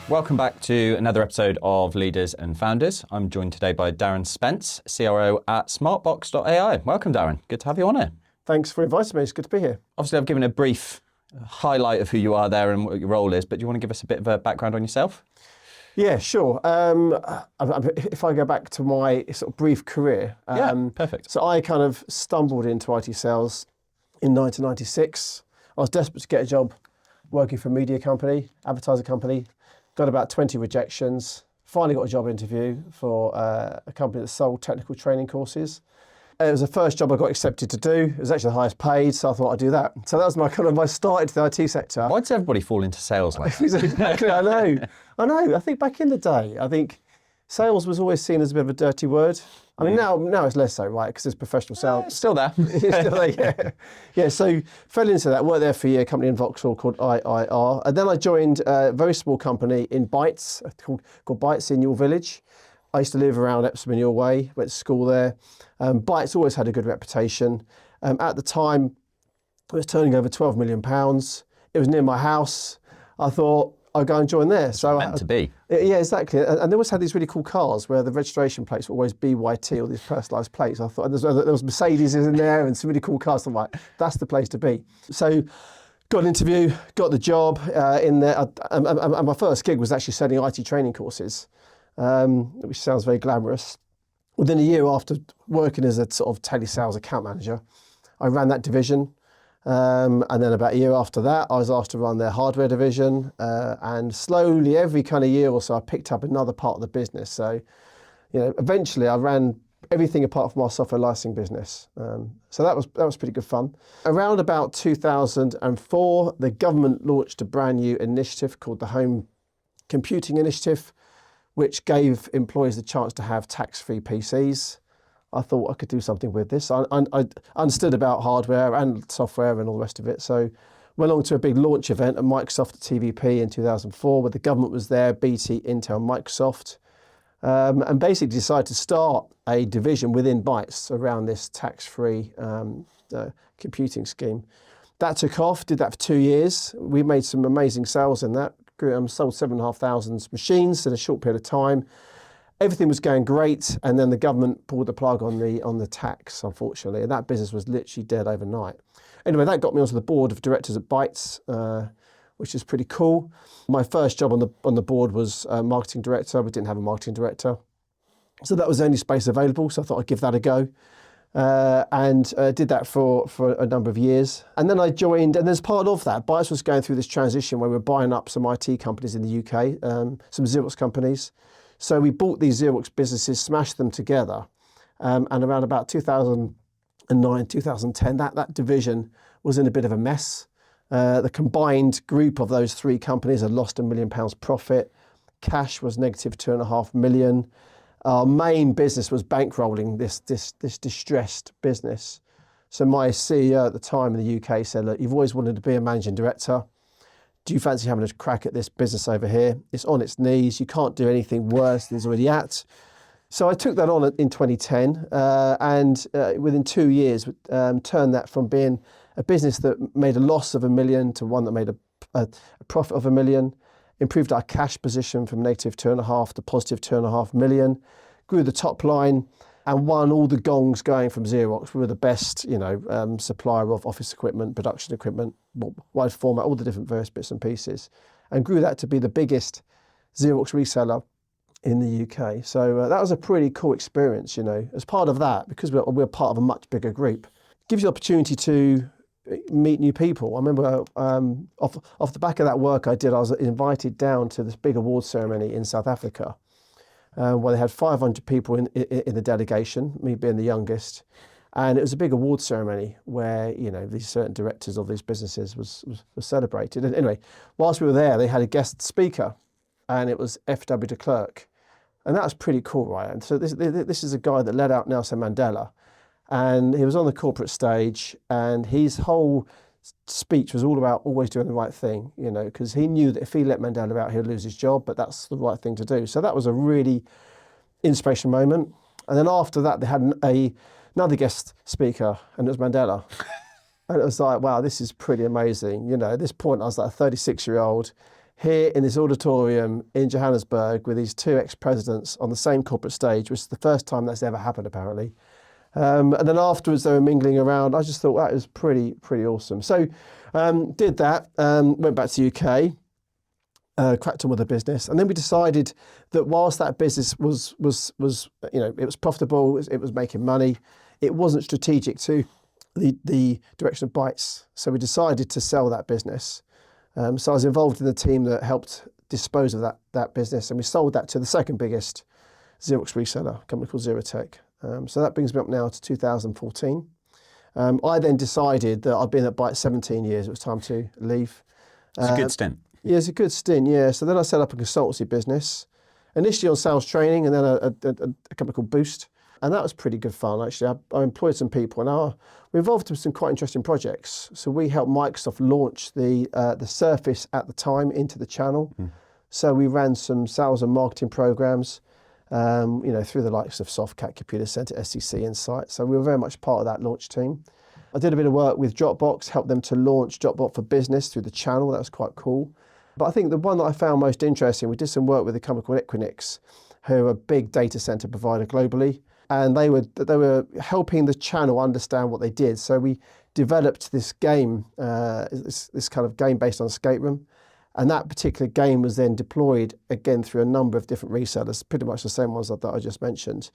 Welcome back to another episode of Leaders and Founders. I'm joined today by Darren Spence, CRO at Smartbox.ai. Welcome, Darren. Good to have you on here. Thanks for inviting me. It's good to be here. Obviously, I've given a brief highlight of who you are there and what your role is, but do you want to give us a bit of a background on yourself? Yeah, sure. If I go back to my sort of brief career. Perfect. So I kind of stumbled into IT sales in 1996. I was desperate to get a job working for a media company, advertising company. Got about 20 rejections. Finally got a job interview for a company that sold technical training courses. It was the first job I got accepted to do. It was actually the highest paid, so I thought I'd do that. So that was my start into the IT sector. Why does everybody fall into sales like that? Exactly, I know. I think back in the day, sales was always seen as a bit of a dirty word. I mean, now it's less so, right? Because it's professional sales. It's still there. It's still there, yeah. Yeah, so fell into that. Worked there for a year, a company in Vauxhall called IIR. And then I joined a very small company in Bytes, called Bytes in Your Village. I used to live around Epsom in Your Way, went to school there. Bytes always had a good reputation. At the time, it was turning over £12 million. It was near my house. I thought, I'll go and join there. So meant to be. Yeah, exactly. And they always had these really cool cars where the registration plates were always BYT, all these personalised plates. I thought, and there was Mercedes in there and some really cool cars. I'm like, that's the place to be. So got an interview, got the job in there. And my first gig was actually selling IT training courses, which sounds very glamorous. Within a year after working as a sort of telesales account manager, I ran that division. And then about a year after that, I was asked to run their hardware division. And slowly, every kind of year or so, I picked up another part of the business. So, eventually I ran everything apart from our software licensing business. So that was pretty good fun. Around about 2004, the government launched a brand new initiative called the Home Computing Initiative, which gave employees the chance to have tax-free PCs. I thought I could do something with this. I understood about hardware and software and all the rest of it. So went along to a big launch event at Microsoft at TVP in 2004, where the government was there, BT, Intel, Microsoft, and basically decided to start a division within Bytes around this tax-free computing scheme. That took off, did that for 2 years. We made some amazing sales in that. Sold 7,500 machines in a short period of time. Everything was going great, and then the government pulled the plug on the tax, unfortunately, and that business was literally dead overnight. Anyway, that got me onto the board of directors at Bytes, which is pretty cool. My first job on the board was marketing director. We didn't have a marketing director, so that was the only space available. So I thought I'd give that a go, and did that for a number of years. And then I joined, and as part of that, Bytes was going through this transition where we were buying up some IT companies in the UK, some Xerox companies. So we bought these Xerox businesses, smashed them together, and around about 2009, 2010, that division was in a bit of a mess. The combined group of those three companies had lost £1 million profit. Cash was negative £2.5 million. Our main business was bankrolling this distressed business. So my CEO at the time in the UK said, look, you've always wanted to be a managing director. Do you fancy having a crack at this business over here? It's on its knees. You can't do anything worse than it's already at. So I took that on in 2010, and within 2 years, turned that from being a business that made a loss of £1 million to one that made a profit of £1 million, improved our cash position from negative 2.5 to positive 2.5 million, grew the top line, and won all the gongs going from Xerox. We were the best, supplier of office equipment, production equipment, wide format, all the different various bits and pieces, and grew that to be the biggest Xerox reseller in the UK. So that was a pretty cool experience, As part of that, because we're part of a much bigger group, it gives you the opportunity to meet new people. I remember off the back of that work I did, I was invited down to this big award ceremony in South Africa, where they had 500 people in the delegation, me being the youngest. And it was a big award ceremony where, these certain directors of these businesses was celebrated. And anyway, whilst we were there, they had a guest speaker, and it was F.W. de Klerk. And that was pretty cool, right? And so this is a guy that led out Nelson Mandela. And he was on the corporate stage, and his whole speech was all about always doing the right thing, because he knew that if he let Mandela out, he'd lose his job, but that's the right thing to do. So that was a really inspirational moment. And then after that, they had another guest speaker, and it was Mandela. And it was like, wow, this is pretty amazing. At this point, I was like a 36-year-old. here in this auditorium in Johannesburg with these two ex-presidents on the same corporate stage, which is the first time that's ever happened, apparently. And then afterwards, they were mingling around. I just thought that was pretty awesome. So did that, went back to the UK, cracked on with the business. And then we decided that whilst that business was it was profitable, it was making money, it wasn't strategic to the direction of Bytes. So we decided to sell that business. So I was involved in the team that helped dispose of that business, and we sold that to the second biggest Xerox reseller, a company called Xerotech. So that brings me up now to 2014. I then decided that I'd been at Bytes 17 years, it was time to leave. It's a good stint. Yeah, it's a good stint, yeah. So then I set up a consultancy business, initially on sales training, and then a company called Boost. And that was pretty good fun, actually. I employed some people, and we involved in some quite interesting projects. So we helped Microsoft launch the Surface at the time into the channel. So we ran some sales and marketing programs, through the likes of Softcat, Computer Center, SEC Insight. So we were very much part of that launch team. I did a bit of work with Dropbox, helped them to launch Dropbox for Business through the channel. That was quite cool. But I think the one that I found most interesting, we did some work with a company called Equinix, who are a big data center provider globally. And they were helping the channel understand what they did. So we developed this game, this kind of game based on escape room. And that particular game was then deployed again through a number of different resellers, pretty much the same ones that I just mentioned.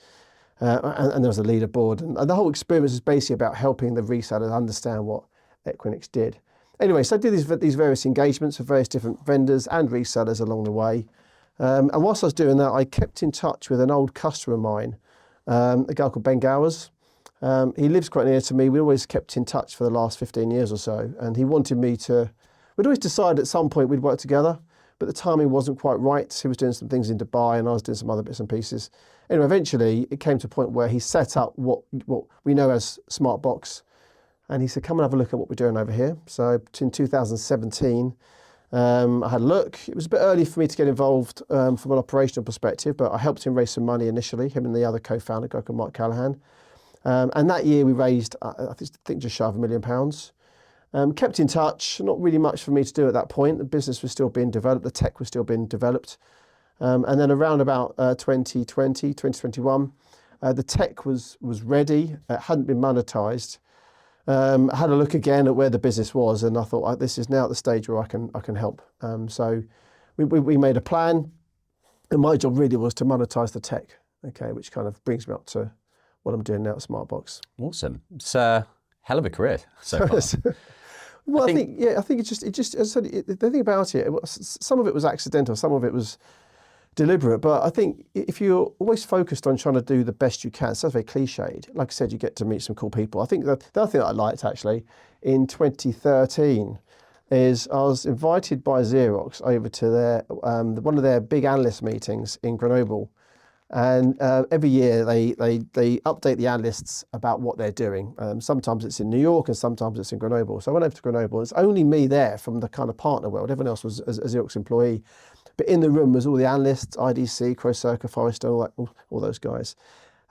And there was a leaderboard. And the whole experience is basically about helping the resellers understand what Equinix did. Anyway, so I did these various engagements with various different vendors and resellers along the way. And whilst I was doing that, I kept in touch with an old customer of mine, a guy called Ben Gowers. He lives quite near to me. We always kept in touch for the last 15 years or so. And he wanted me to, we'd always decided at some point we'd work together, but the timing wasn't quite right. He was doing some things in Dubai and I was doing some other bits and pieces. Anyway, eventually it came to a point where he set up what we know as Smartbox. And he said, come and have a look at what we're doing over here. So in 2017, I had a look. It was a bit early for me to get involved from an operational perspective, but I helped him raise some money initially, him and the other co-founder, a guy called Mark Callahan. And that year we raised, I think just shy of £1 million. Kept in touch, not really much for me to do at that point. The business was still being developed, the tech was still being developed. And then around about 2021, the tech was ready, it hadn't been monetized. I had a look again at where the business was, and I thought this is now at the stage where I can help. So we made a plan, and my job really was to monetize the tech. Okay, which kind of brings me up to what I'm doing now at Smartbox. Awesome. It's a hell of a career so far. Well, I think it just as I said, the thing about it, some of it was accidental, some of it was deliberate, but I think if you're always focused on trying to do the best you can, so that's very cliched. Like I said, you get to meet some cool people. I think that the other thing that I liked actually in 2013 is I was invited by Xerox over to their one of their big analyst meetings in Grenoble, and every year they update the analysts about what they're doing. Sometimes it's in New York and sometimes it's in Grenoble. So I went over to Grenoble. It's only me there from the kind of partner world. Everyone else was a Xerox employee. But in the room was all the analysts, IDC, Crowcirca, Forrester, all those guys.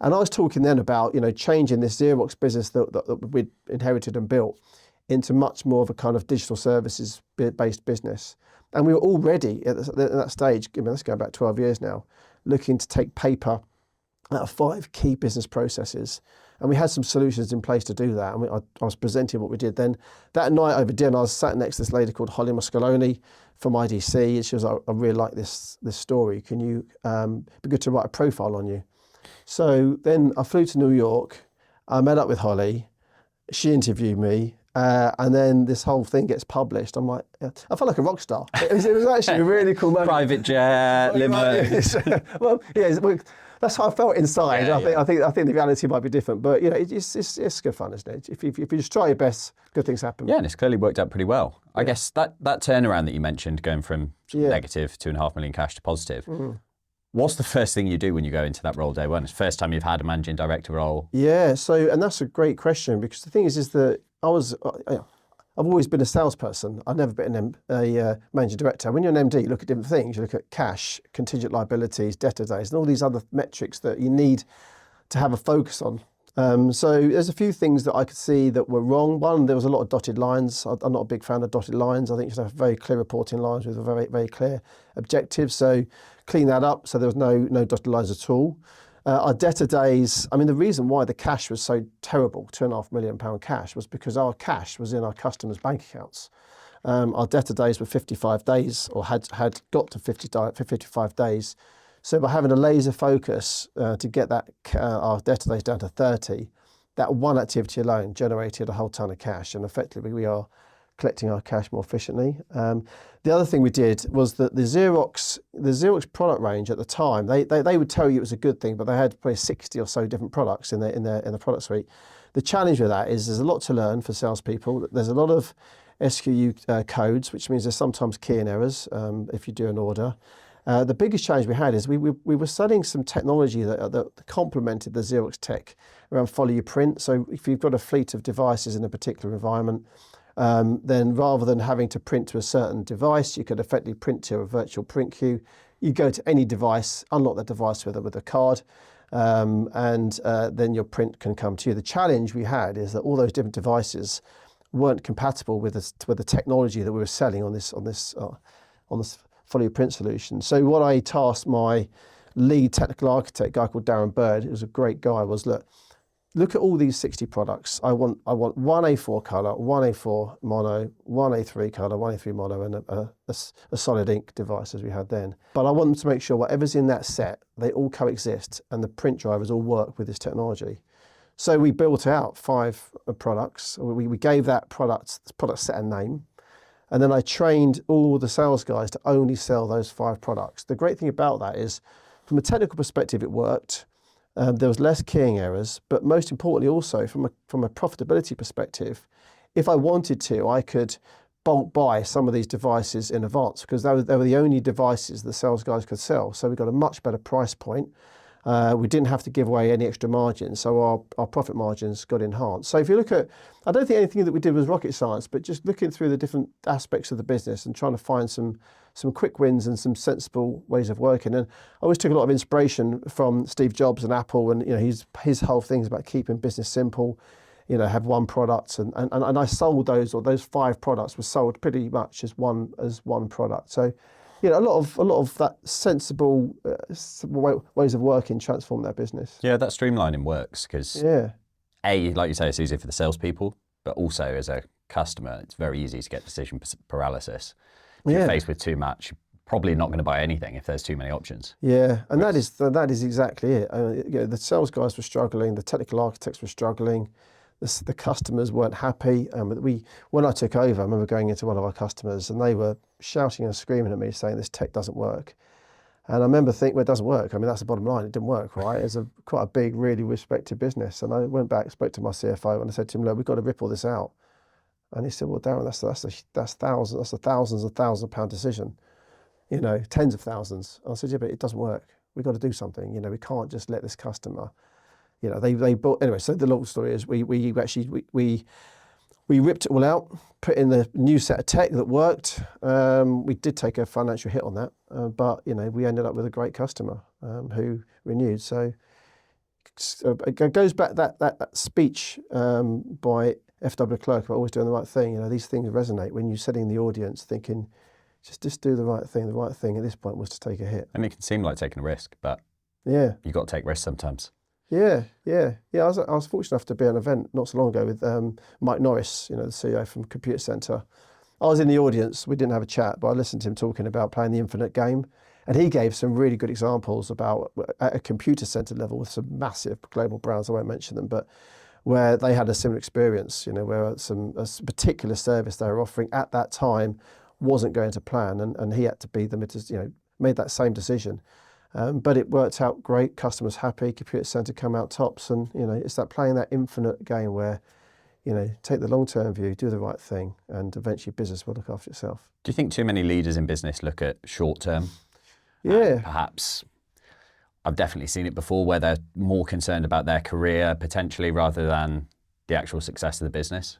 And I was talking then about changing this Xerox business that we'd inherited and built into much more of a kind of digital services based business. And we were already at that stage, let's go back 12 years now, looking to take paper out of 5 key business processes. And we had some solutions in place to do that. And I was presenting what we did. Then that night over dinner, I was sat next to this lady called Holly Moscaloni from IDC. And she was like, I really like this story. Can you, be good to write a profile on you? So then I flew to New York. I met up with Holly. She interviewed me. And then this whole thing gets published. I'm like, I felt like a rock star. It was actually a really cool moment. Private jet, limo. Well, yeah, that's how I felt inside. I think the reality might be different, but it's good fun, isn't it? If you just try your best, good things happen. Yeah, and it's clearly worked out pretty well. I guess that turnaround that you mentioned, going from negative $2.5 million cash to positive. Mm-hmm. What's the first thing you do when you go into that role day one? It's the first time you've had a managing director role. Yeah, and that's a great question, because the thing is that I've always been a salesperson. I've never been a managing director. When you're an MD, you look at different things. You look at cash, contingent liabilities, debtor days, and all these other metrics that you need to have a focus on. So there's a few things that I could see that were wrong. One, there was a lot of dotted lines. I'm not a big fan of dotted lines. I think you should have very clear reporting lines with a very, very clear objective. So clean that up so there was no dotted lines at all. Our debtor days, I mean, the reason why the cash was so terrible, £2.5 million cash, was because our cash was in our customers' bank accounts. Our debtor days were 55 days, or had got to 55 days. So by having a laser focus to get that our debtor days down to 30, that one activity alone generated a whole ton of cash, and effectively we are collecting our cash more efficiently. The other thing we did was that the Xerox product range at the time, they would tell you it was a good thing, but they had probably 60 or so different products in the product suite. The challenge with that is there's a lot to learn for salespeople. There's a lot of SKU codes, which means there's sometimes keying errors if you do an order. The biggest challenge we had is we were selling some technology that complemented the Xerox tech around follow your print. So if you've got a fleet of devices in a particular environment, then rather than having to print to a certain device, you could effectively print to a virtual print queue. You go to any device, unlock that device with a card, and then your print can come to you. The challenge we had is that all those different devices weren't compatible with the technology that we were selling on this follow your print solution. So what I tasked my lead technical architect, a guy called Darren Bird, who was a great guy, was look at all these 60 products. I want one A4 color, one A4 mono, one A3 color, one A3 mono, and a solid ink device as we had then. But I want them to make sure whatever's in that set, they all coexist and the print drivers all work with this technology. So we built out 5 products. We gave that product set a name. And then I trained all the sales guys to only sell those 5 products. The great thing about that is, from a technical perspective, it worked. There was less keying errors, but most importantly also from a profitability perspective, if I wanted to, I could bulk buy some of these devices in advance because they were the only devices the sales guys could sell. So we got a much better price point. We didn't have to give away any extra margin, so our profit margins got enhanced. So if you look at, I don't think anything that we did was rocket science, but just looking through the different aspects of the business and trying to find some quick wins and some sensible ways of working. And I always took a lot of inspiration from Steve Jobs and Apple, and his whole thing is about keeping business simple. Have one product, and I sold those 5 products were sold pretty much as one product. So. A lot of that sensible ways of working transform their business. Yeah, that streamlining works because A, like you say, it's easier for the salespeople, but also as a customer, it's very easy to get decision paralysis. If you're faced with too much, you're probably not going to buy anything if there's too many options. Yeah, and that is exactly it. The sales guys were struggling, the technical architects were struggling. The customers weren't happy. When I took over, I remember going into one of our customers and they were shouting and screaming at me saying this tech doesn't work. And I remember thinking, well, it doesn't work. I mean, that's the bottom line. It didn't work, right? It's quite a big, really respected business. And I went back, spoke to my CFO and I said to him, look, we've got to rip all this out. And he said, well, Darren, that's thousands and thousands of pound decision, tens of thousands. And I said, yeah, but it doesn't work. We've got to do something. We can't just let this customer. They bought anyway. So the long story is we ripped it all out, put in the new set of tech that worked. We did take a financial hit on that, but we ended up with a great customer who renewed. So it goes back that speech by F.W. Clerk about always doing the right thing. These things resonate when you're sitting in the audience thinking, just do the right thing. The right thing at this point was to take a hit. And it can seem like taking a risk, but you've got to take risks sometimes. Yeah. I was fortunate enough to be at an event not so long ago with Mike Norris, the CEO from Computer Centre. I was in the audience. We didn't have a chat, but I listened to him talking about playing the infinite game. And he gave some really good examples about at a Computer Centre level with some massive global brands, I won't mention them, but where they had a similar experience, where a particular service they were offering at that time wasn't going to plan. And he had to be made that same decision. But it worked out great. Customers happy. Computer Centre come out tops, and it's playing that infinite game where, take the long-term view, do the right thing, and eventually business will look after itself. Do you think too many leaders in business look at short-term? Yeah. Perhaps I've definitely seen it before where they're more concerned about their career potentially rather than the actual success of the business.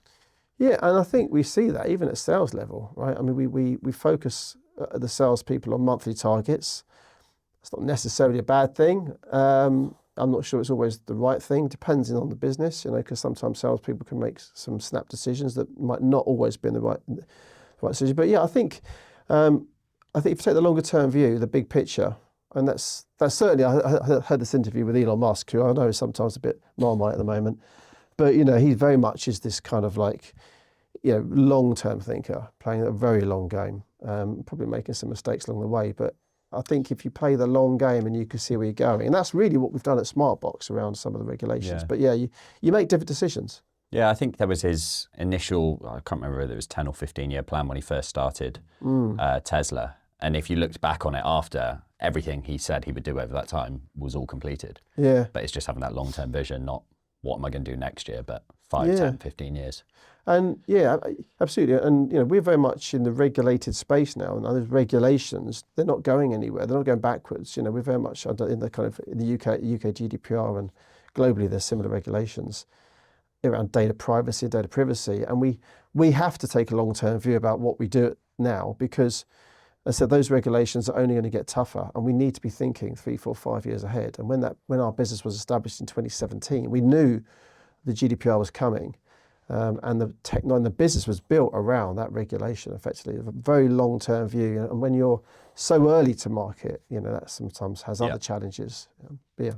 Yeah, and I think we see that even at sales level, right? I mean, we focus the salespeople on monthly targets. It's not necessarily a bad thing, I'm not sure it's always the right thing, depending on the business, because sometimes salespeople can make some snap decisions that might not always be the right decision. But yeah, I think if you take the longer term view, the big picture, and that's certainly, I heard this interview with Elon Musk, who I know is sometimes a bit marmite at the moment, but he very much is this kind of like, long-term thinker, playing a very long game, probably making some mistakes along the way. But I think if you play the long game and you can see where you're going, and that's really what we've done at Smartbox around some of the regulations. Yeah. But yeah, you make different decisions. Yeah, I think there was his initial, I can't remember whether it was 10 or 15-year plan when he first started Tesla. And if you looked back on it after, everything he said he would do over that time was all completed. Yeah. But it's just having that long-term vision, not what am I going to do next year, but 5, 10, 15 years. And yeah, absolutely. And we're very much in the regulated space now, and those regulations, they're not going anywhere. They're not going backwards. We're very much in the UK GDPR, and globally there's similar regulations around data privacy, data privacy, and we have to take a long-term view about what we do now, because as I said, those regulations are only going to get tougher, and we need to be thinking 3, 4, 5 years ahead. And when our business was established in 2017, we knew the GDPR was coming. And the business was built around that regulation, effectively, a very long-term view. And when you're so early to market, that sometimes has other challenges. Yeah.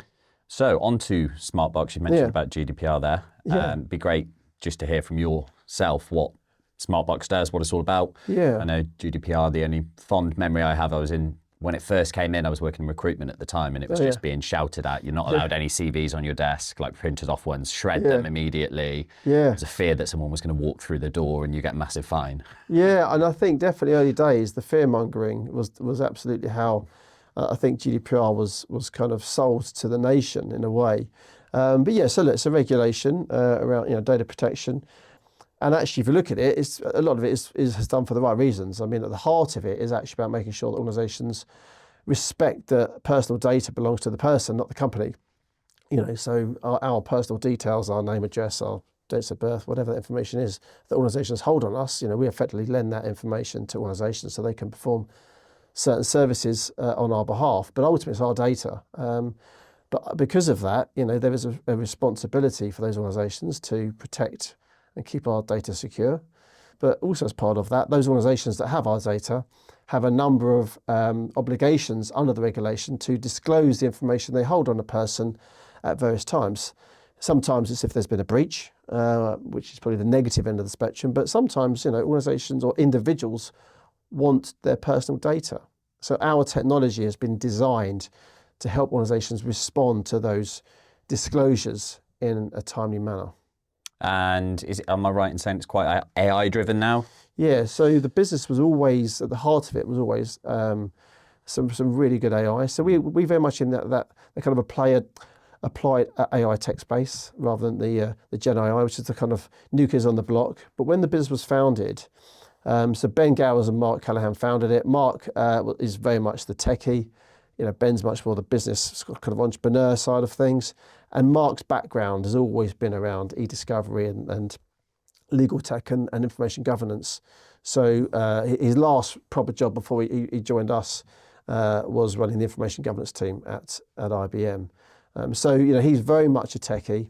So on to Smartbox. You mentioned about GDPR there. Yeah. It'd be great just to hear from yourself what Smartbox does, what it's all about. Yeah. I know GDPR, the only fond memory I have, when it first came in, I was working in recruitment at the time, and it was just being shouted at. You're not allowed any CVs on your desk, like printed off ones, shred them immediately. Yeah. There's a fear that someone was going to walk through the door and you get a massive fine. Yeah, and I think definitely early days, the fear mongering was absolutely how I think GDPR was kind of sold to the nation in a way. But yeah, so look, it's a regulation around data protection. And actually, if you look at it, a lot of it is done for the right reasons. I mean, at the heart of it is actually about making sure that organisations respect that personal data belongs to the person, not the company. So our personal details, our name, address, our dates of birth, whatever that information is that organisations hold on us, we effectively lend that information to organisations so they can perform certain services on our behalf. But ultimately, it's our data. But because of that, there is a responsibility for those organisations to protect and keep our data secure. But also as part of that, those organisations that have our data have a number of obligations under the regulation to disclose the information they hold on a person at various times. Sometimes it's if there's been a breach, which is probably the negative end of the spectrum, but sometimes organisations or individuals want their personal data. So our technology has been designed to help organisations respond to those disclosures in a timely manner. And am I right in saying it's quite AI driven now? Yeah, so the business was always, at the heart of it was always some really good AI. So we very much in that kind of applied AI tech space rather than the Gen AI, which is the kind of new kids on the block. But when the business was founded, so Ben Gowers and Mark Callahan founded it. Mark is very much the techie. Ben's much more the business kind of entrepreneur side of things. And Mark's background has always been around e-discovery and legal tech and information governance. So his last proper job before he joined us was running the information governance team at IBM. So he's very much a techie.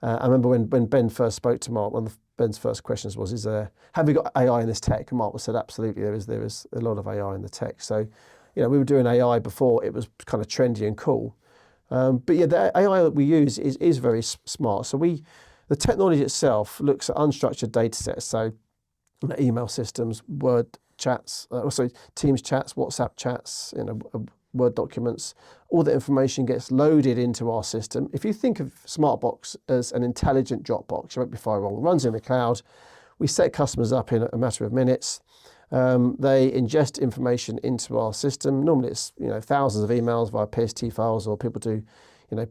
I remember when Ben first spoke to Mark, one of Ben's first questions was, have we got AI in this tech? And Mark said, absolutely, there is a lot of AI in the tech. So we were doing AI before it was kind of trendy and cool. But yeah, the AI that we use is very smart. So the technology itself looks at unstructured data sets. So email systems, Word chats, also Teams chats, WhatsApp chats, Word documents. All the information gets loaded into our system. If you think of Smartbox as an intelligent Dropbox, you won't be far wrong. It runs in the cloud. We set customers up in a matter of minutes. They ingest information into our system. Normally it's thousands of emails via PST files, or people do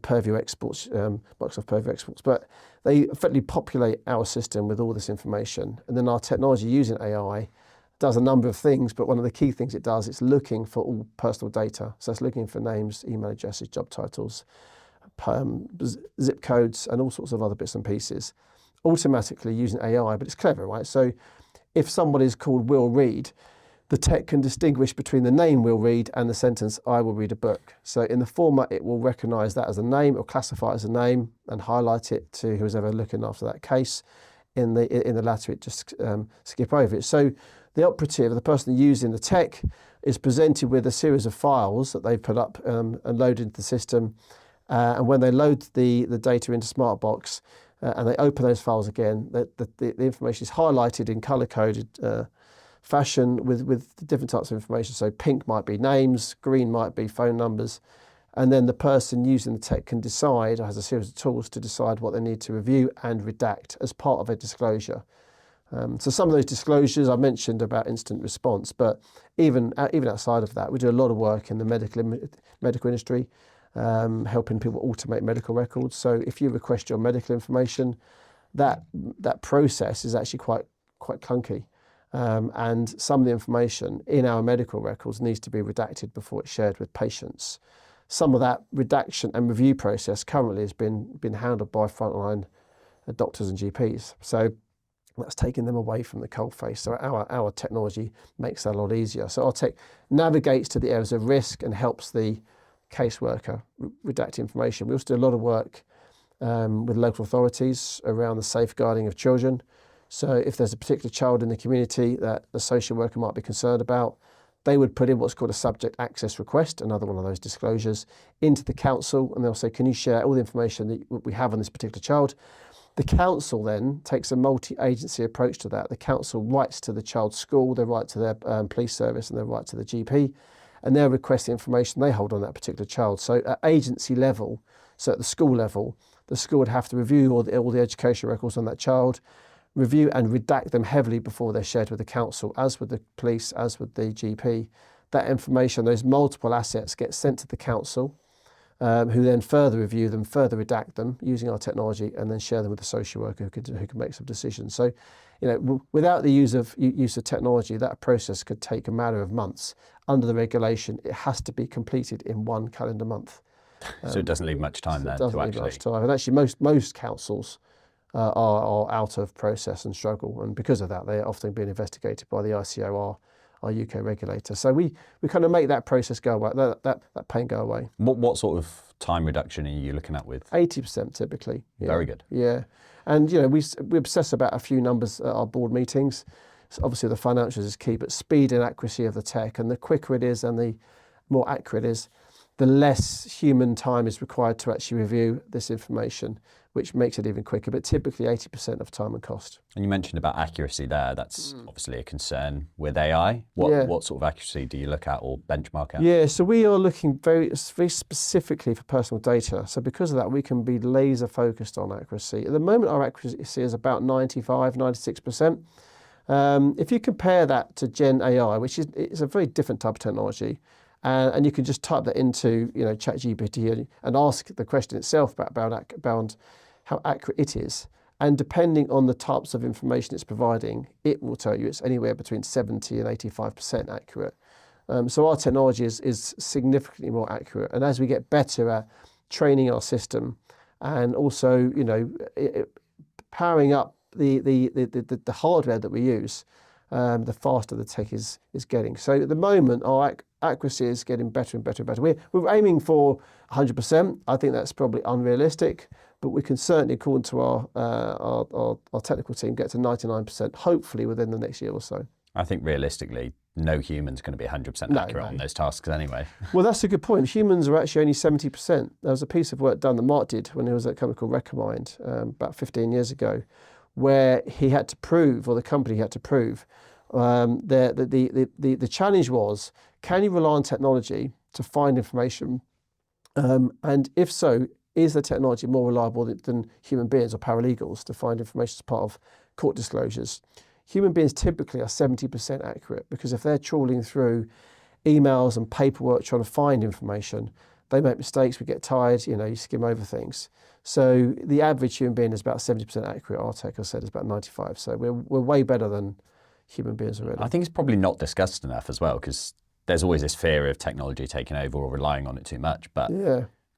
Purview exports, Microsoft Purview exports, but they effectively populate our system with all this information. And then our technology using AI does a number of things, but one of the key things it does, it's looking for all personal data. So it's looking for names, email addresses, job titles, zip codes, and all sorts of other bits and pieces, automatically using AI. But it's clever, right? So if somebody's called Will Reed, The tech can distinguish between the name we'll read and the sentence, I will read a book. So in the format, it will recognise that as a name or classify it as a name and highlight it to who's ever looking after that case. In the latter, it just skip over it. So the operative, the person using the tech, is presented with a series of files that they've put up and loaded into the system. And when they load the data into Smartbox and they open those files again, the information is highlighted in colour-coded fashion with different types of information. So pink might be names, green might be phone numbers, and then the person using the tech can decide, or has a series of tools to decide what they need to review and redact as part of a disclosure. So some of those disclosures I mentioned about instant response, but even outside of that, we do a lot of work in the medical industry, helping people automate medical records. So if you request your medical information, that process is actually quite clunky. And some of the information in our medical records needs to be redacted before it's shared with patients. Some of that redaction and review process currently has been handled by frontline doctors and GPs. So that's taking them away from the coalface. So our technology makes that a lot easier. So our tech navigates to the areas of risk and helps the caseworker redact information. We also do a lot of work with local authorities around the safeguarding of children. So if there's a particular child in the community that the social worker might be concerned about, they would put in what's called a subject access request, another one of those disclosures, into the council, and they'll say, can you share all the information that we have on this particular child? The council then takes a multi-agency approach to that. The council writes to the child's school, they write to their police service, and they write to the GP, and they'll request the information they hold on that particular child. So at agency level, so at the school level, the school would have to review all the education records on that child, review and redact them heavily before they're shared with the council, as with the police, as with the GP. That information, those multiple assets, get sent to the council, who then further review them, further redact them using our technology, and then share them with the social worker who can make some decisions. So, without the use of technology, that process could take a matter of months. Under the regulation, it has to be completed in 1 calendar month. So it doesn't leave much time then to actually. It doesn't leave much time. And actually, most councils are out of process and struggle, and because of that, they're often being investigated by the ICO, our UK regulator. So we kind of make that process go away, that pain go away. What sort of time reduction are you looking at with? 80% typically. Yeah. Very good. Yeah, and we obsess about a few numbers at our board meetings. So obviously the financials is key, but speed and accuracy of the tech, and the quicker it is and the more accurate it is, the less human time is required to actually review this information, which makes it even quicker, but typically 80% of time and cost. And you mentioned about accuracy there. That's obviously a concern with AI. What sort of accuracy do you look at or benchmark at? Yeah, so we are looking very specifically for personal data. So because of that, we can be laser focused on accuracy. At the moment, our accuracy is about 95, 96%. If you compare that to Gen AI, which is a very different type of technology, and you can just type that into ChatGPT and ask the question itself about how accurate it is. And depending on the types of information it's providing, it will tell you it's anywhere between 70 and 85% accurate. So our technology is significantly more accurate. And as we get better at training our system and also powering up the hardware that we use, the faster the tech is getting. So at the moment, our accuracy is getting better and better and better. We're aiming for 100%. I think that's probably unrealistic, but we can certainly, according to our technical team, get to 99%, hopefully within the next year or so. I think realistically, no human's going to be 100% accurate on those tasks anyway. Well, that's a good point. Humans are actually only 70%. There was a piece of work done that Mark did when he was at a company called Recomind about 15 years ago, where he had to prove, or the company had to prove, the challenge was, can you rely on technology to find information? And if so, is the technology more reliable than human beings or paralegals to find information as part of court disclosures? Human beings typically are 70% accurate, because if they're trawling through emails and paperwork trying to find information, they make mistakes, we get tired, you skim over things. So the average human being is about 70% accurate. Our tech, as I said, is about 95%. So we're way better than human beings already. I think it's probably not discussed enough as well, because there's always this fear of technology taking over or relying on it too much. But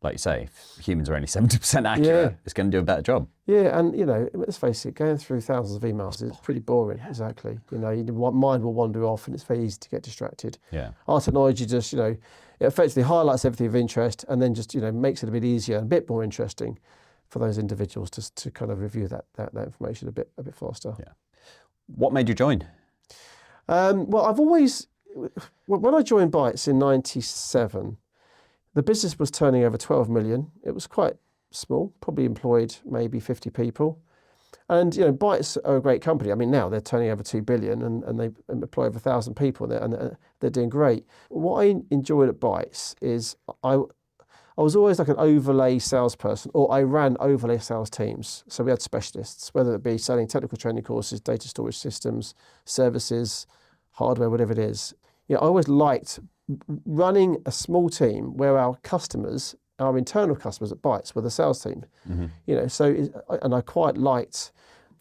like you say, if humans are only 70% accurate, it's going to do a better job. Yeah, and let's face it, going through thousands of emails is pretty boring. Exactly. Your mind will wander off, and it's very easy to get distracted. Yeah. Our technology just, it effectively highlights everything of interest, and then just, makes it a bit easier and a bit more interesting for those individuals to kind of review that information a bit faster. Yeah. What made you join? Well, I've always, when I joined Bytes in '97, the business was turning over 12 million. It was quite small, probably employed maybe 50 people. And, Bytes are a great company. I mean, now they're turning over 2 billion and they employ over 1,000 people and they're doing great. What I enjoyed at Bytes is I was always like an overlay salesperson, or I ran overlay sales teams. So we had specialists, whether it be selling technical training courses, data storage systems, services, hardware, whatever it is. I always liked running a small team where our customers, our internal customers at Bytes, were the sales team. And I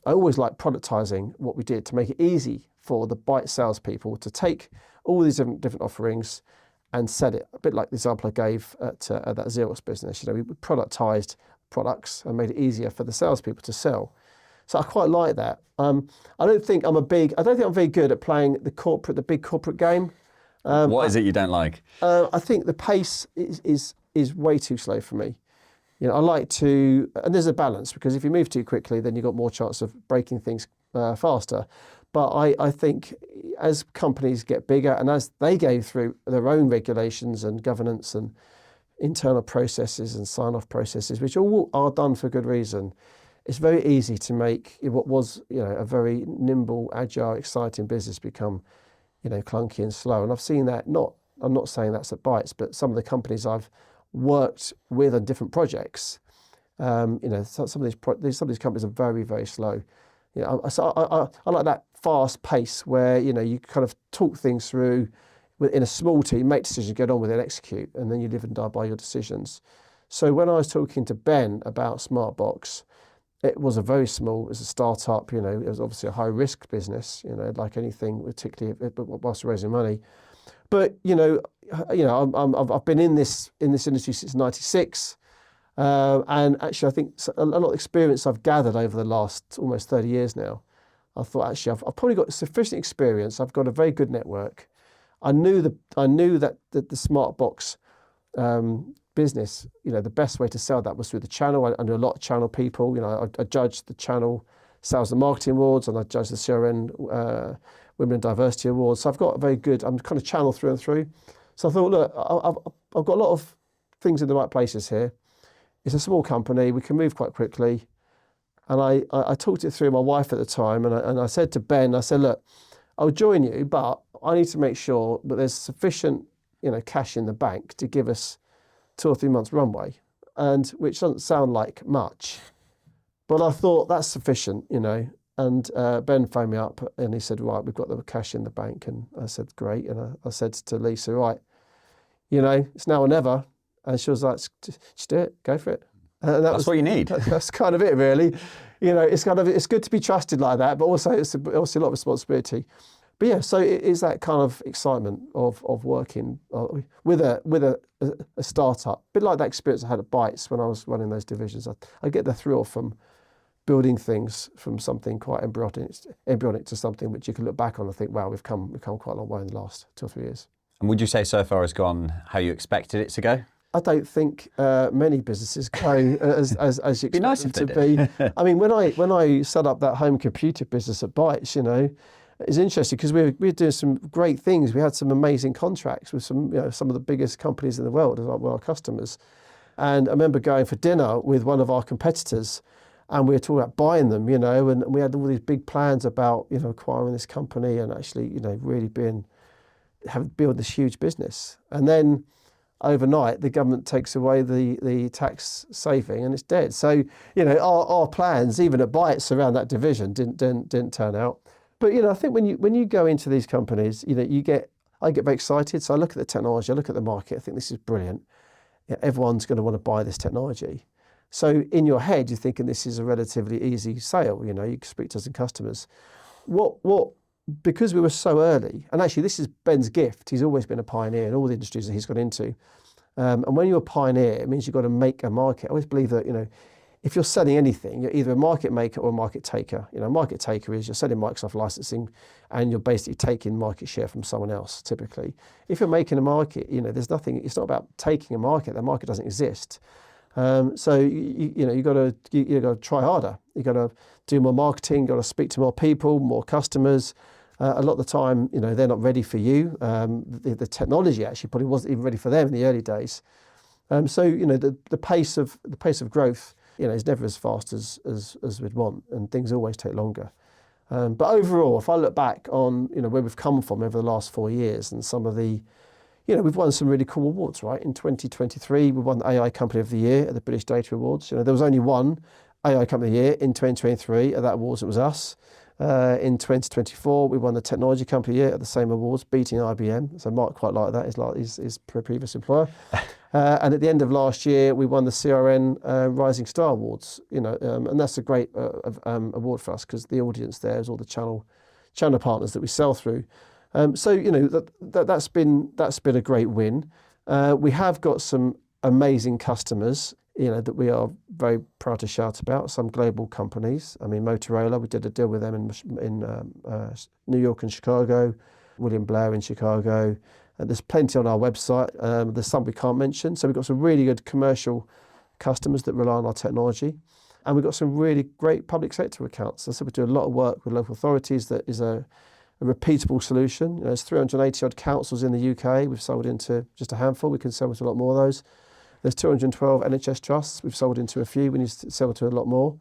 always liked productizing what we did to make it easy for the Bytes salespeople to take all these different offerings and sell it. A bit like the example I gave at that Xerox business. We productized products and made it easier for the salespeople to sell. So I quite like that. I don't think I'm very good at playing the big corporate game. What is it you don't like? I think the pace is way too slow for me. I like to, and there's a balance, because if you move too quickly, then you've got more chance of breaking things faster. But I think as companies get bigger and as they go through their own regulations and governance and internal processes and sign-off processes, which all are done for good reason, it's very easy to make what was a very nimble, agile, exciting business become clunky and slow. And I've seen that. I'm not saying that's at Bytes, but some of the companies I've worked with on different projects, some of these companies are very, very slow. So I like that fast pace where you kind of talk things through in a small team, make decisions, get on with it, execute, and then you live and die by your decisions. So when I was talking to Ben about Smartbox, it was it was a startup. It was obviously a high risk business. Like anything, particularly whilst raising money. But I've been in this industry since '96. And actually, I think a lot of experience I've gathered over the last almost 30 years now. I thought, actually, I've probably got sufficient experience. I've got a very good network. I knew that the Smartbox business, the best way to sell that was through the channel. I knew a lot of channel people. I judged the channel sales and marketing awards, and I judged the CRN Women in Diversity Awards. So I've got I'm kind of channel through and through. So I thought, look, I've got a lot of things in the right places here. It's a small company. We can move quite quickly. And I talked it through with my wife at the time, and I said to Ben, look, I'll join you, but I need to make sure that there's sufficient, cash in the bank to give us 2 or 3 months runway, and which doesn't sound like much, but I thought that's sufficient, And Ben phoned me up and he said, right, we've got the cash in the bank. And I said, great. And I said to Lisa, right, it's now or never. And she was like, just do it, go for it. And that's what you need. That's kind of it, really. It's good to be trusted like that, but also it's obviously a lot of responsibility. But yeah, so it is that kind of excitement of working with a startup. A bit like that experience I had at Bytes when I was running those divisions. I get the thrill from building things from something quite embryonic to something which you can look back on and think, wow, we've come quite a long way in the last 2 or 3 years. And would you say so far has gone how you expected it to go? I don't think many businesses go as you expect nice them if to they be. I mean, when I set up that home computer business at Bytes, it's interesting because we were doing some great things. We had some amazing contracts with some of the biggest companies in the world as our customers. And I remember going for dinner with one of our competitors, and we were talking about buying them, and we had all these big plans about acquiring this company and actually really build this huge business. And then overnight, the government takes away the tax saving and it's dead. So, our plans, even at Bytes around that division, didn't turn out. But, I think when you go into these companies, I get very excited. So I look at the technology, I look at the market, I think this is brilliant. Everyone's going to want to buy this technology. So in your head, you're thinking this is a relatively easy sale. You can speak to some customers. Because we were so early, and actually this is Ben's gift. He's always been a pioneer in all the industries that he's got into. And when you're a pioneer, it means you've got to make a market. I always believe that, if you're selling anything, you're either a market maker or a market taker. A market taker is you're selling Microsoft licensing and you're basically taking market share from someone else, typically. If you're making a market, there's nothing, it's not about taking a market. The market doesn't exist. So you got to try harder. You got to do more marketing. Got to speak to more people, more customers. A lot of the time, they're not ready for you. The technology actually probably wasn't even ready for them in the early days. So the pace of growth, is never as fast as we'd want, and things always take longer. But overall, if I look back on where we've come from over the last 4 years, and some of the we've won some really cool awards, right? In 2023, we won the AI Company of the Year at the British Data Awards. There was only one AI Company of the Year in 2023 at that awards. It was us. In 2024, we won the Technology Company of the Year at the same awards, beating IBM. So Mark quite liked that. His previous employer. And at the end of last year, we won the CRN Rising Star Awards. And that's a great award for us because the audience there is all the channel partners that we sell through. So that's been a great win. We have got some amazing customers, that we are very proud to shout about. Some global companies. I mean, Motorola, we did a deal with them in New York and Chicago. William Blair in Chicago. There's plenty on our website. There's some we can't mention. So we've got some really good commercial customers that rely on our technology. And we've got some really great public sector accounts. So we do a lot of work with local authorities that is a repeatable solution. There's 380 odd councils in the UK. We've sold into just a handful. We can sell into a lot more of those. There's 212 NHS trusts. We've sold into a few. We need to sell to a lot more.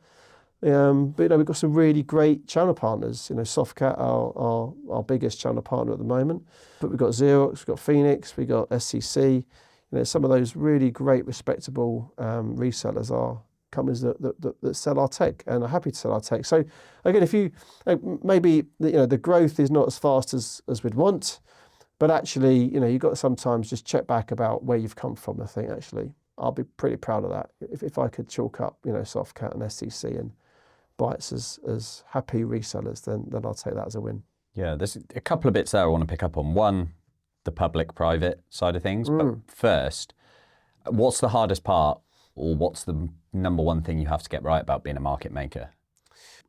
But we've got some really great channel partners. Softcat, our biggest channel partner at the moment. But we've got Xerox, we've got Phoenix, we've got SCC. Some of those really great, respectable resellers are companies that sell our tech and are happy to sell our tech. So again, if you maybe the growth is not as fast as we'd want, but actually you've got to sometimes just check back about where you've come from. I think actually I'll be pretty proud of that if I could chalk up Softcat and SCC and Bytes as happy resellers, then I'll take that as a win. Yeah, there's a couple of bits there I want to pick up on. One, the public-private side of things. But first, what's the hardest part, or what's the number one thing you have to get right about being a market maker?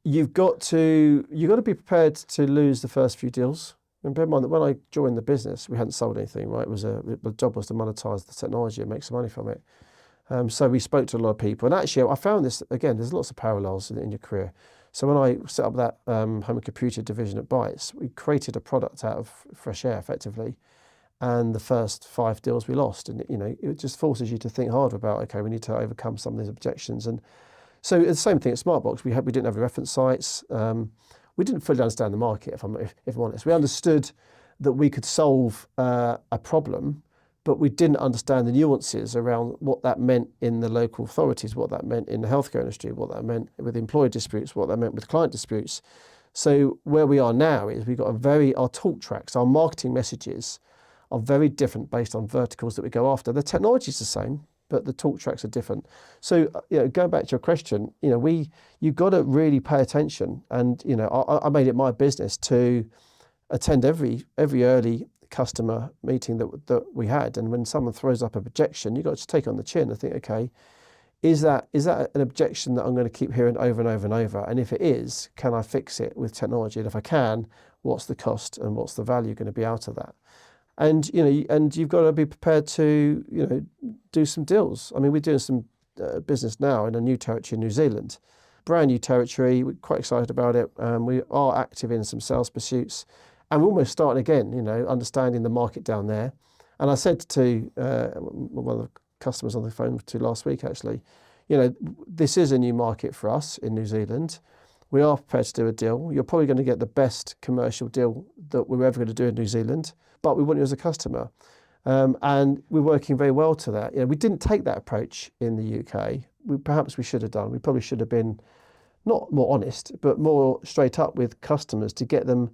You've got to be prepared to lose the first few deals. And bear in mind that when I joined the business, we hadn't sold anything, right? The job was to monetize the technology and make some money from it. So we spoke to a lot of people. And actually, I found this, again, there's lots of parallels in your career. So when I set up that home and computer division at Bytes, we created a product out of fresh air, effectively. And the first 5 deals we lost. And, it just forces you to think harder about, okay, we need to overcome some of these objections. And so it's the same thing at Smartbox. We didn't have the reference sites. We didn't fully understand the market, if I'm honest. We understood that we could solve a problem, but we didn't understand the nuances around what that meant in the local authorities, what that meant in the healthcare industry, what that meant with employee disputes, what that meant with client disputes. So where we are now is we've got our talk tracks, our marketing messages are very different based on verticals that we go after. The technology is the same, but the talk tracks are different. So, going back to your question, you've got to really pay attention. And, I made it my business to attend every early customer meeting that we had. And when someone throws up an objection, you've got to take it on the chin and think, okay, is that an objection that I'm going to keep hearing over and over and over? And if it is, can I fix it with technology? And if I can, what's the cost and what's the value going to be out of that? And you've got to be prepared to do some deals. I mean, we're doing some business now in a new territory in New Zealand, brand new territory. We're quite excited about it. We are active in some sales pursuits, and we're almost starting again. Understanding the market down there. And I said to one of the customers on the phone to last week, actually, this is a new market for us in New Zealand. We are prepared to do a deal. You're probably going to get the best commercial deal that we're ever going to do in New Zealand, but we want you as a customer. And we're working very well to that. We didn't take that approach in the UK. Perhaps we should have done. We probably should have been not more honest, but more straight up with customers to get them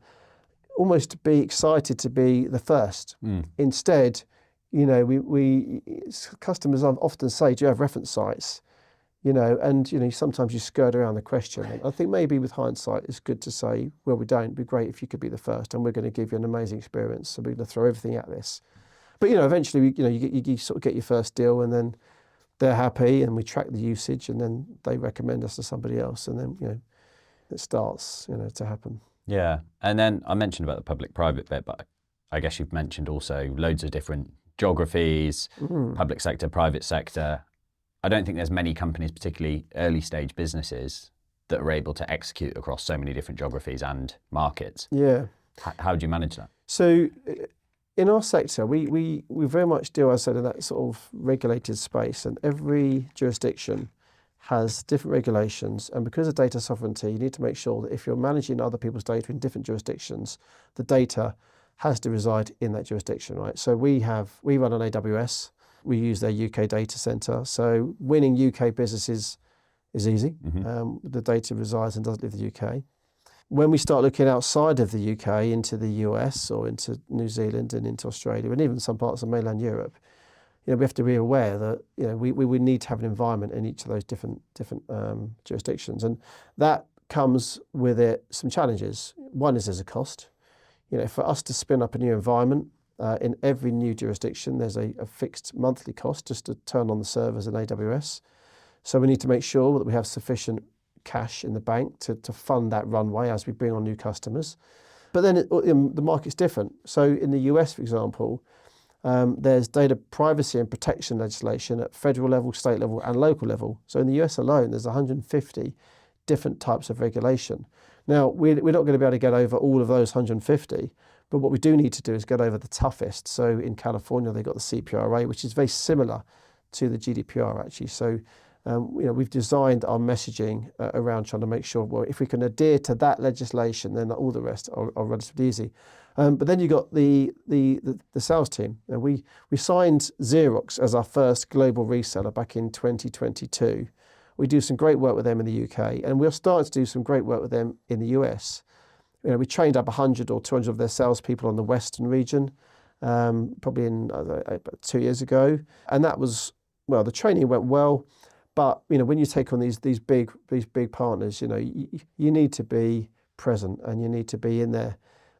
almost to be excited to be the first. Instead, customers often say, do you have reference sites? And sometimes you skirt around the question. And I think maybe with hindsight, it's good to say, well, we don't. It'd be great if you could be the first, and we're going to give you an amazing experience. So we're going to throw everything at this. But eventually, you sort of get your first deal, and then they're happy, and we track the usage, and then they recommend us to somebody else, and then it starts to happen. Yeah, and then I mentioned about the public-private bit, but I guess you've mentioned also loads of different geographies, public sector, private sector. I don't think there's many companies, particularly early stage businesses, that are able to execute across so many different geographies and markets. Yeah. How do you manage that? So in our sector, we very much deal, as I said, in that sort of regulated space, and every jurisdiction has different regulations. And because of data sovereignty, you need to make sure that if you're managing other people's data in different jurisdictions, the data has to reside in that jurisdiction, right? So we run on AWS. We use their UK data center. So winning UK businesses is easy. The data resides and doesn't leave the UK. When we start looking outside of the UK into the US or into New Zealand and into Australia and even some parts of mainland Europe, we have to be aware that we would need to have an environment in each of those different jurisdictions, and that comes with it some challenges. One is there's a cost. For us to spin up a new environment in every new jurisdiction, there's a fixed monthly cost just to turn on the servers in AWS. So we need to make sure that we have sufficient cash in the bank to fund that runway as we bring on new customers. But then the market's different. So in the US, for example, there's data privacy and protection legislation at federal level, state level, and local level. So in the US alone, there's 150 different types of regulation. Now, we're not going to be able to get over all of those 150, but what we do need to do is get over the toughest. So in California, they've got the CPRA, which is very similar to the GDPR, actually. So we've designed our messaging around trying to make sure, well, if we can adhere to that legislation, then all the rest are relatively easy. But then you've got the sales team. And we signed Xerox as our first global reseller back in 2022. We do some great work with them in the UK, and we're starting to do some great work with them in the US. We trained up 100 or 200 of their salespeople on the Western region, probably about 2 years ago. And that was, the training went well. But when you take on these big partners, you need to be present, and you need to be in their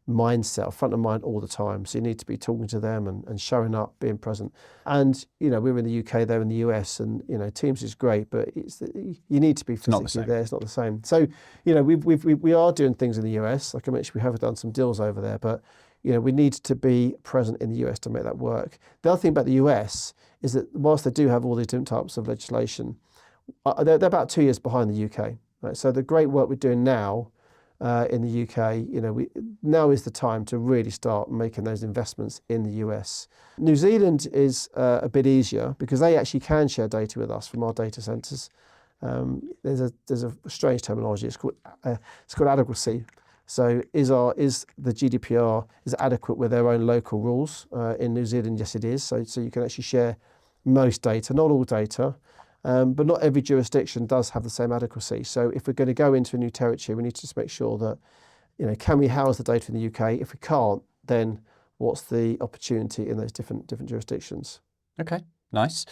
mindset, front of mind all the time. So you need to be talking to them and showing up, being present. And we're in the UK, they're in the US, and Teams is great, but you need to be physically there. It's not the same. So we are doing things in the US. Like I mentioned, we have done some deals over there, but we need to be present in the US to make that work. The other thing about the US is that whilst they do have all these different types of legislation, they're about 2 years behind the UK. Right? So the great work we're doing now in the UK, now is the time to really start making those investments in the US. New Zealand is a bit easier because they actually can share data with us from our data centres. There's a strange terminology. It's called adequacy. So is the GDPR is adequate with their own local rules? In New Zealand, yes, it is. So you can actually share most data, not all data, but not every jurisdiction does have the same adequacy. So if we're going to go into a new territory, we need to just make sure that, can we house the data in the UK? If we can't, then what's the opportunity in those different jurisdictions? Okay, nice.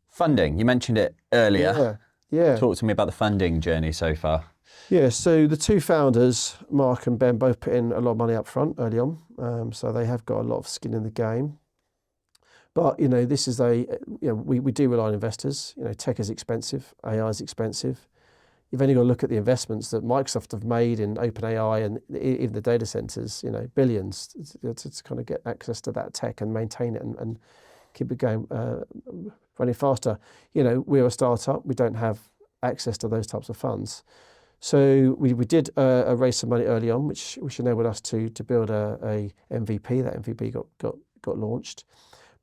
Funding, you mentioned it earlier. Yeah. Talk to me about the funding journey so far. Yeah, so the two founders, Mark and Ben, both put in a lot of money up front early on. So they have got a lot of skin in the game. But, this is we do rely on investors. Tech is expensive, AI is expensive. You've only got to look at the investments that Microsoft have made in OpenAI and even the data centers, billions to kind of get access to that tech and maintain it and keep it going, running faster. We're a startup. We don't have access to those types of funds. So we did raise some money early on, which enabled us to build a MVP. That MVP got launched.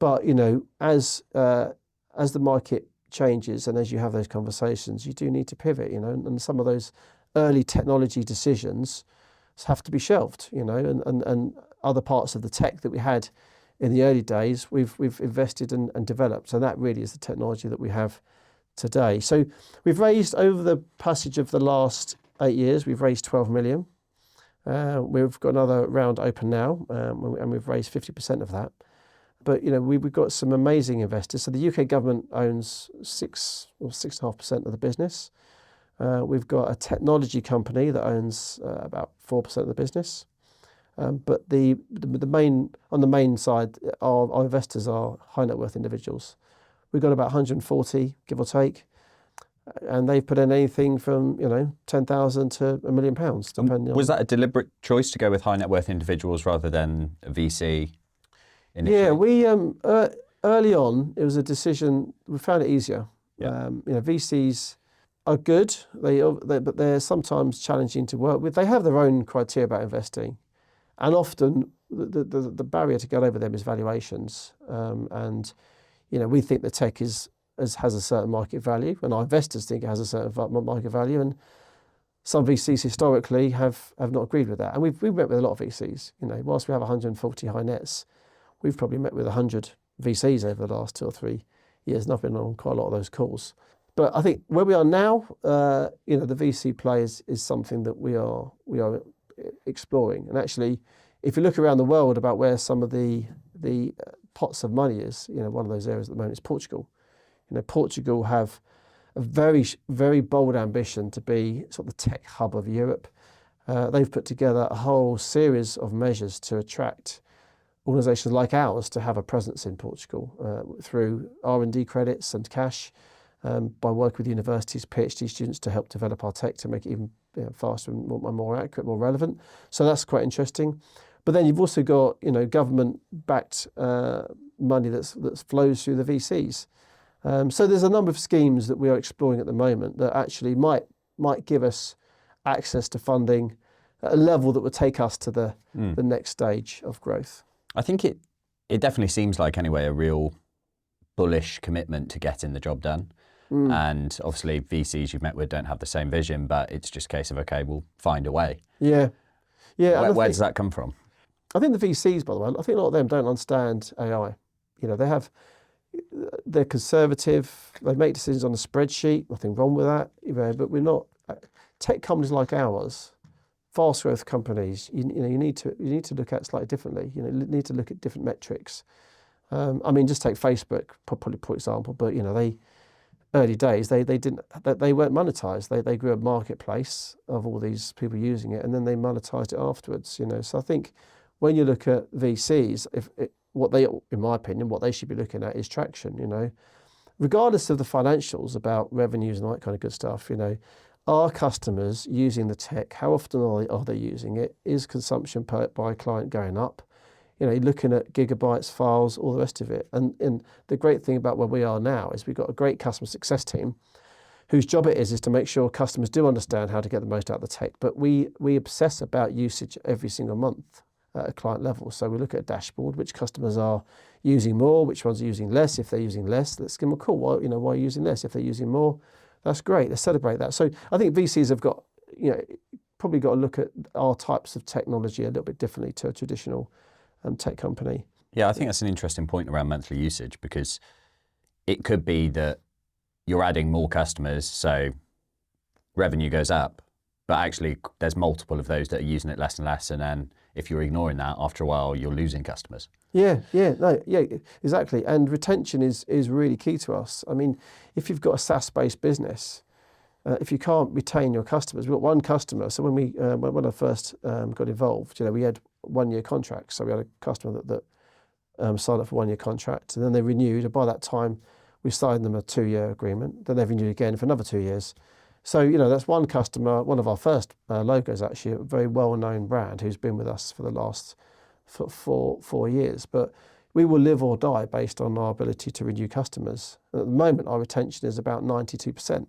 But as the market changes and as you have those conversations, you do need to pivot. And some of those early technology decisions have to be shelved. And other parts of the tech that we had in the early days, we've invested and developed. So that really is the technology that we have today. So we've raised, over the passage of the last 8 years, we've raised 12 million. We've got another round open now, and we've raised 50% of that. But we've got some amazing investors. So the UK government owns 6.5% of the business. We've got a technology company that owns about 4% of the business. But on the main side, our investors are high net worth individuals. We've got about 140, give or take, and they've put in anything from 10,000 to £1 million, depending on. Was that a deliberate choice to go with high net worth individuals rather than a VC initially? Yeah, we early on it was a decision. We found it easier. Yeah. VCs are good, but they're sometimes challenging to work with. They have their own criteria about investing, and often the barrier to get over them is valuations. And we think the tech has a certain market value, and our investors think it has a certain market value. And some VCs historically have not agreed with that. And we've met with a lot of VCs. Whilst we have 140 high nets, we've probably met with 100 VCs over the last 2 or 3 years, and I've been on quite a lot of those calls. But I think where we are now, the VC play is something that we are exploring. And actually, if you look around the world about where some of the pots of money is, one of those areas at the moment is Portugal. Portugal have a very, very bold ambition to be sort of the tech hub of Europe. They've put together a whole series of measures to attract organisations like ours to have a presence in Portugal through R&D credits and cash, by working with universities, PhD students to help develop our tech to make it even faster and more accurate, more relevant. So that's quite interesting. But then you've also got government-backed money that flows through the VCs. So there's a number of schemes that we are exploring at the moment that actually might give us access to funding at a level that would take us to the next stage of growth. I think it definitely seems like, anyway, a real bullish commitment to getting the job done. And obviously VCs you've met with don't have the same vision, but it's just a case of, okay, we'll find a way. Yeah. Where does that come from? I think the VCs, by the way, I think a lot of them don't understand AI. They're conservative. They make decisions on a spreadsheet. Nothing wrong with that. But we're not tech companies like ours, fast growth companies. You need to look at slightly differently. You need to look at different metrics. Just take Facebook, probably for example. But they early days they weren't monetized. They grew a marketplace of all these people using it, and then they monetized it afterwards. So I think when you look at VCs, in my opinion, what they should be looking at is traction. Regardless of the financials about revenues and all that kind of good stuff. Are customers using the tech? How often are they using it? Is consumption by client going up? Looking at gigabytes, files, all the rest of it. And the great thing about where we are now is we've got a great customer success team whose job it is to make sure customers do understand how to get the most out of the tech. But we obsess about usage every single month at a client level. So we look at a dashboard, which customers are using more, which ones are using less. If they're using less, let's give them a call. Why are you using less? If they're using more, that's great. Let's celebrate that. So I think VCs have got, probably got to look at our types of technology a little bit differently to a traditional tech company. Yeah, I think that's an interesting point around monthly usage, because it could be that you're adding more customers, so revenue goes up, but actually there's multiple of those that are using it less and less, and then if you're ignoring that, after a while you're losing customers. Yeah, exactly. And retention is really key to us. If you've got a SaaS-based business, if you can't retain your customers, we've got one customer. So when I first got involved, we had 1-year contracts. So we had a customer that signed up for a 1-year contract, and then they renewed. And by that time, we signed them a 2-year agreement. Then they renewed again for another 2 years. So that's one customer, one of our first logos actually, a very well-known brand who's been with us for the last 4 years. But we will live or die based on our ability to renew customers. And at the moment, our retention is about 92%.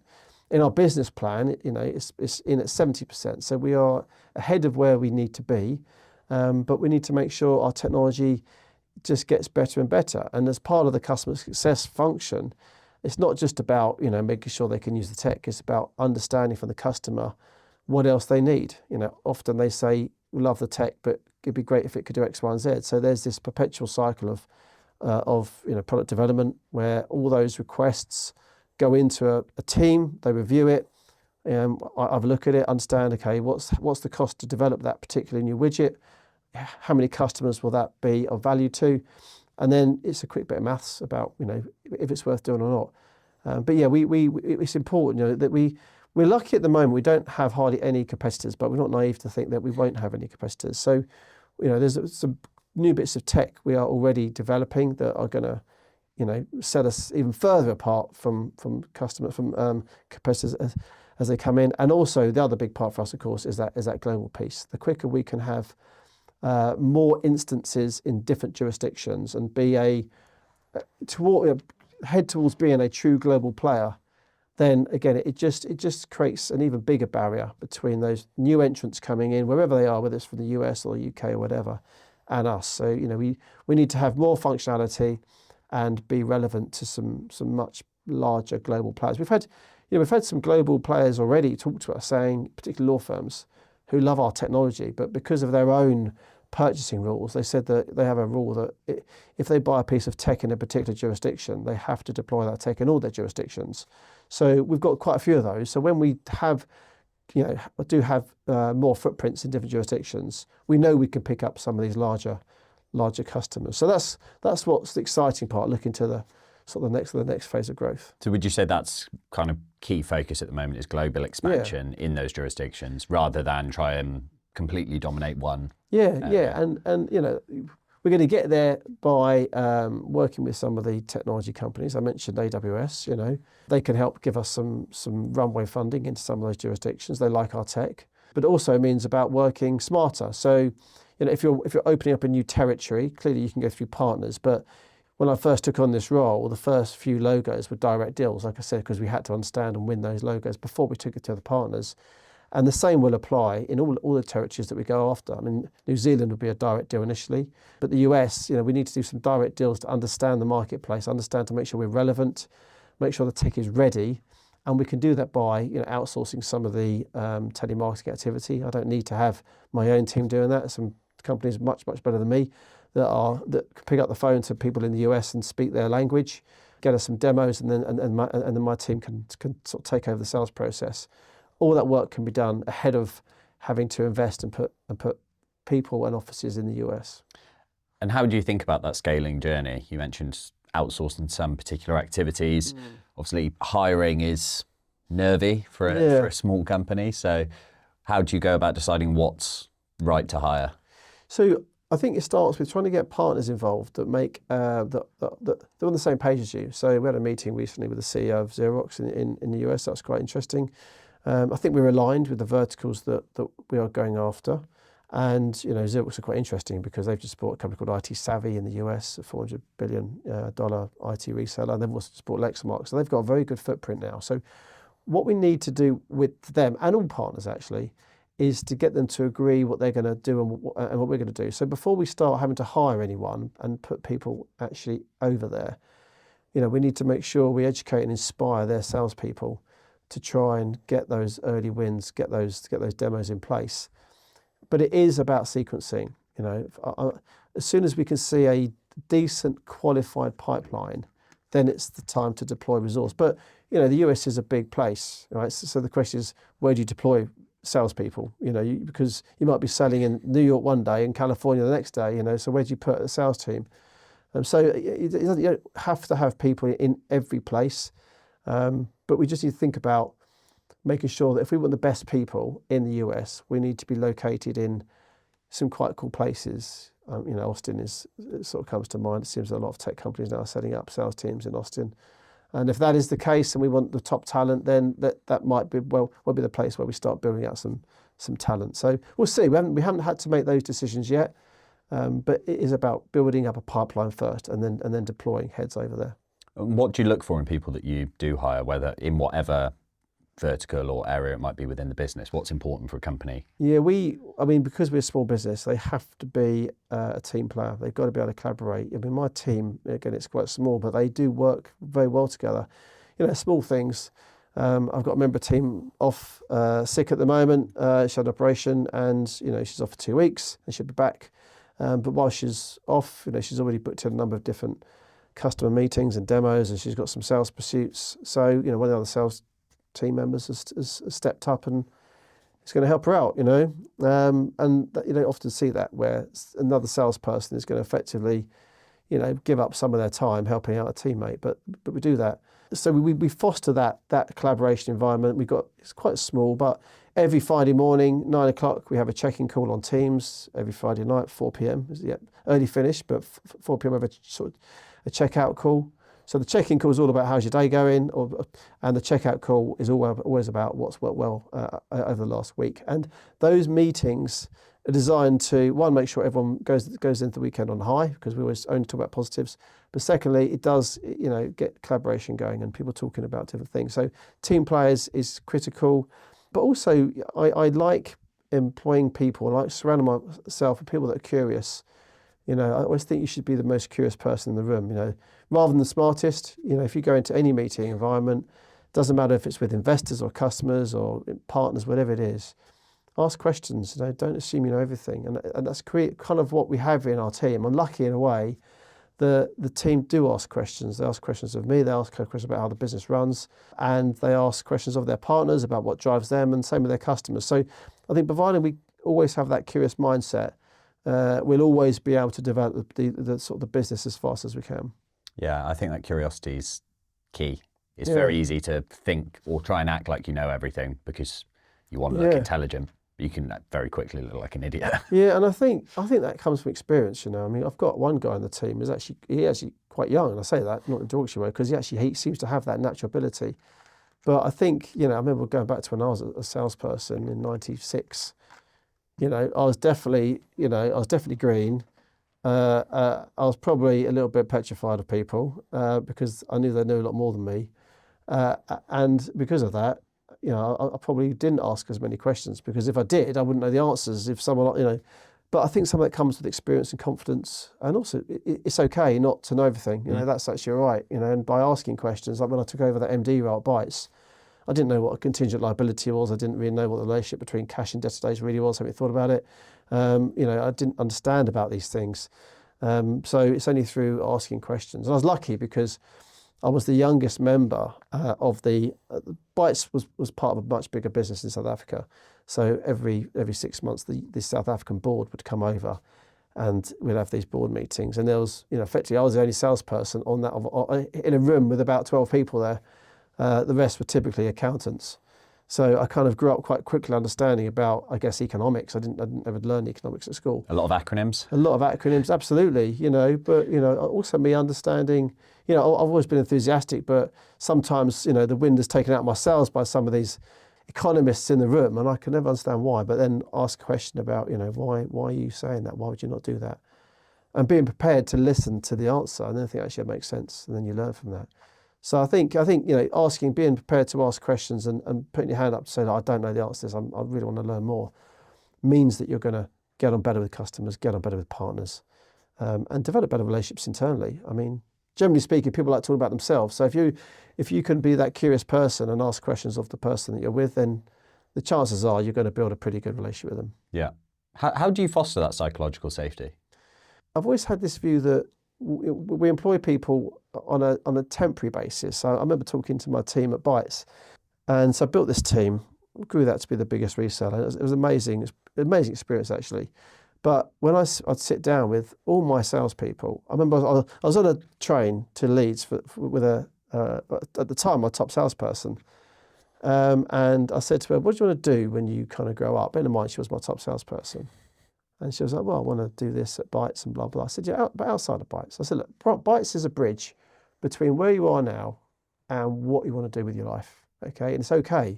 In our business plan, it's in at 70%. So we are ahead of where we need to be, but we need to make sure our technology just gets better and better. And as part of the customer success function, it's not just about making sure they can use the tech. It's about understanding from the customer what else they need. Often they say, "We love the tech, but it'd be great if it could do X, Y, and Z." So there's this perpetual cycle of product development where all those requests go into a team. They review it. I have a look at it, understand, okay, what's the cost to develop that particular new widget? How many customers will that be of value to? And then it's a quick bit of maths about if it's worth doing or not. But yeah, it's important that we're lucky at the moment. We don't have hardly any competitors, but we're not naive to think that we won't have any competitors. So there's some new bits of tech we are already developing that are going to, set us even further apart from customers, from competitors as they come in. And also the other big part for us, of course, is that global piece. The quicker we can have more instances in different jurisdictions and head towards being a true global player, then again, it just creates an even bigger barrier between those new entrants coming in, wherever they are, whether it's from the US or the UK or whatever, and us. So, we need to have more functionality and be relevant to some much larger global players. We've had some global players already talk to us saying, particularly law firms, who love our technology, but because of their own purchasing rules, they said that they have a rule that if they buy a piece of tech in a particular jurisdiction, they have to deploy that tech in all their jurisdictions. So we've got quite a few of those. So when we have, more footprints in different jurisdictions, we know we can pick up some of these larger customers. So that's what's the exciting part, looking to the next phase of growth. So would you say that's kind of key focus at the moment, is global expansion in those jurisdictions, rather than try and completely dominate one? Yeah. And we're going to get there by working with some of the technology companies. I mentioned AWS. They can help give us some runway funding into some of those jurisdictions. They like our tech, but it also means about working smarter. So, if you're opening up a new territory, clearly you can go through partners. But when I first took on this role, the first few logos were direct deals, like I said, because we had to understand and win those logos before we took it to the partners. And the same will apply in all the territories that we go after. I mean, New Zealand would be a direct deal initially, but the US, we need to do some direct deals to understand the marketplace, to make sure we're relevant, make sure the tech is ready. And we can do that by outsourcing some of the telemarketing activity. I don't need to have my own team doing that. Some companies much better than me that can pick up the phone to people in the US and speak their language, get us some demos, and then my team can sort of take over the sales process. All that work can be done ahead of having to invest and put people and offices in the US. And how do you think about that scaling journey? You mentioned outsourcing some particular activities. Obviously, hiring is nervy for a small company. So how do you go about deciding what's right to hire? So I think it starts with trying to get partners involved that make that they're on the same page as you. So we had a meeting recently with the CEO of Xerox in the US. That was quite interesting. I think we're aligned with the verticals that we are going after. And, Xerox are quite interesting because they've just bought a company called IT Savvy in the US, a $400 billion IT reseller. And they've also just bought Lexmark. So they've got a very good footprint now. So what we need to do with them, and all partners actually, is to get them to agree what they're going to do and what we're going to do. So before we start having to hire anyone and put people actually over there, we need to make sure we educate and inspire their salespeople to try and get those early wins, get those demos in place. But it is about sequencing. As soon as we can see a decent qualified pipeline, then it's the time to deploy resource. But the US is a big place, right? So the question is, where do you deploy salespeople? Because you might be selling in New York one day and California the next day. So where do you put a sales team? So you don't have to have people in every place. But we just need to think about making sure that if we want the best people in the US, we need to be located in some quite cool places. Austin sort of comes to mind. It seems a lot of tech companies now are setting up sales teams in Austin. And if that is the case and we want the top talent, then that might be will be the place where we start building out some talent. So we'll see. We haven't had to make those decisions yet, but it is about building up a pipeline first and then deploying heads over there. What do you look for in people that you do hire, whether in whatever vertical or area it might be within the business? What's important for a company? Yeah, because we're a small business, they have to be a team player. They've got to be able to collaborate. My team, again, it's quite small, but they do work very well together. Small things. I've got a member team off sick at the moment. She had an operation and, she's off for 2 weeks and she'll be back. But while she's off, she's already booked in a number of different customer meetings and demos, and she's got some sales pursuits. So, one of the other sales team members has stepped up and it's going to help her out, and you don't often see that where another salesperson is going to effectively, give up some of their time helping out a teammate, but we do that. so we foster that collaboration environment. It's quite small, but every Friday morning, 9 o'clock, we have a check-in call on Teams. Every Friday night, 4 p.m. is the early finish, but 4 p.m. we have a check-out call. So the check-in call is all about how's your day going, and the check-out call is always about what's worked well over the last week. And those meetings are designed to, one, make sure everyone goes into the weekend on high, because we always only talk about positives. But secondly, it does, get collaboration going and people talking about different things. So team players is critical, but also I like employing people. I like surrounding myself with people that are curious. I always think you should be the most curious person in the room, rather than the smartest. If you go into any meeting environment, doesn't matter if it's with investors or customers or partners, whatever it is, ask questions. Don't assume you know everything. And that's kind of what we have in our team. I'm lucky in a way. The team do ask questions. They ask questions of me. They ask questions about how the business runs, and they ask questions of their partners about what drives them, and same with their customers. So I think provided we always have that curious mindset, we'll always be able to develop the sort of the business as fast as we can. Yeah, I think that curiosity is key. It's very easy to think or try and act like you know everything because you want to look intelligent. You can very quickly look like an idiot. Yeah, and I think that comes from experience. I mean, I've got one guy in the team who's actually quite young, and I say that not in a derogatory way, because he seems to have that natural ability. But I think I remember going back to when I was a salesperson in '96. I was definitely green. I was probably a little bit petrified of people because I knew they knew a lot more than me, and because of that, I probably didn't ask as many questions, because if I did, I wouldn't know the answers. If someone, but I think some of that comes with experience and confidence, and also it's okay not to know everything. That's actually all right. And by asking questions, like when I took over that MD role at Bytes, I didn't know what a contingent liability was. I didn't really know what the relationship between cash and debtor days really was. I haven't thought about it. I didn't understand about these things. So it's only through asking questions. And I was lucky because I was the youngest member of the Bytes was part of a much bigger business in South Africa. So every 6 months, the South African board would come over, and we'd have these board meetings. And there was, effectively, I was the only salesperson on that in a room with about 12 people there. The rest were typically accountants. So I kind of grew up quite quickly understanding about, I guess, economics. I didn't ever learn economics at school. A lot of acronyms? A lot of acronyms, absolutely, but, also me understanding, I've always been enthusiastic, but sometimes, the wind is taken out of my sails by some of these economists in the room, and I can never understand why, but then ask a question about, why are you saying that? Why would you not do that? And being prepared to listen to the answer, and then think actually it makes sense, and then you learn from that. So I think being prepared to ask questions and putting your hand up to say that I don't know the answers, I really want to learn more, means that you're going to get on better with customers, get on better with partners, and develop better relationships internally. I mean, generally speaking, people like talking about themselves. So if you can be that curious person and ask questions of the person that you're with, then the chances are you're going to build a pretty good relationship with them. Yeah. How do you foster that psychological safety? I've always had this view that we employ people on a temporary basis. So I remember talking to my team at Bytes, and so I built this team, grew that to be the biggest reseller. It was amazing experience actually. But when I'd sit down with all my salespeople, I remember I was on a train to Leeds with at the time my top salesperson, and I said to her, "What do you want to do when you kind of grow up?" Bear in mind, she was my top salesperson. And she was like, "Well, I want to do this at Bytes and blah, blah." I said, "Yeah, but outside of Bytes." I said, "Look, Bytes is a bridge between where you are now and what you want to do with your life, okay? And it's okay."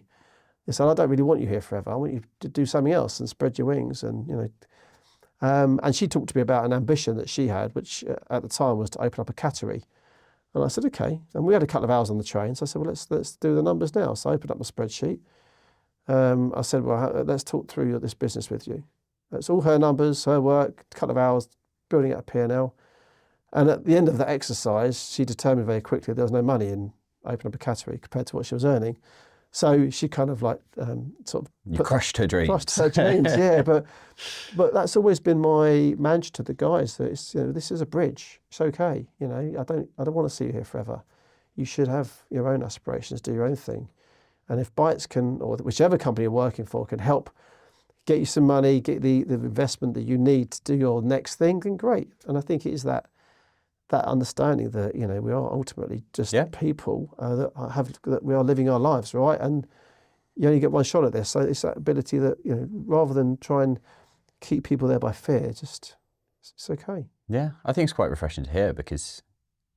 He said, "I don't really want you here forever. I want you to do something else and spread your wings." And, and she talked to me about an ambition that she had, which at the time was to open up a cattery. And I said, "Okay." And we had a couple of hours on the train. So I said, "Well, let's do the numbers now." So I opened up my spreadsheet. I said, "Well, let's talk through this business with you." It's all her numbers, her work, a couple of hours building out a P&L. And at the end of that exercise, she determined very quickly there was no money in opening up a cattery compared to what she was earning. So she kind of crushed her dreams. Crushed her dreams, yeah. But that's always been my mantra to the guys, that it's, this is a bridge. It's okay. I don't want to see you here forever. You should have your own aspirations, do your own thing. And if Bytes can, or whichever company you're working for, can help get you some money, get the investment that you need to do your next thing, then great. And I think it is that that understanding that, you know, we are ultimately just Yeah. people that we are living our lives, right? And you only get one shot at this. So it's that ability that, you know, rather than try and keep people there by fear, just it's okay. Yeah, I think it's quite refreshing to hear, because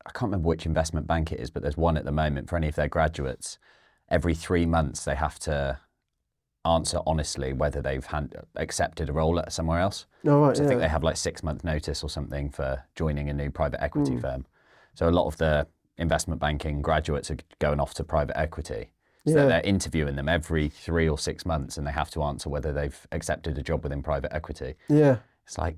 I can't remember which investment bank it is, but there's one at the moment for any of their graduates. Every 3 months, they have to answer honestly whether they've accepted a role at somewhere else. Oh, right, So I think yeah. they have like 6-month notice or something for joining a new private equity firm. So a lot of the investment banking graduates are going off to private equity. So Yeah. they're interviewing them every 3 or 6 months, and they have to answer whether they've accepted a job within private equity. Yeah. It's like,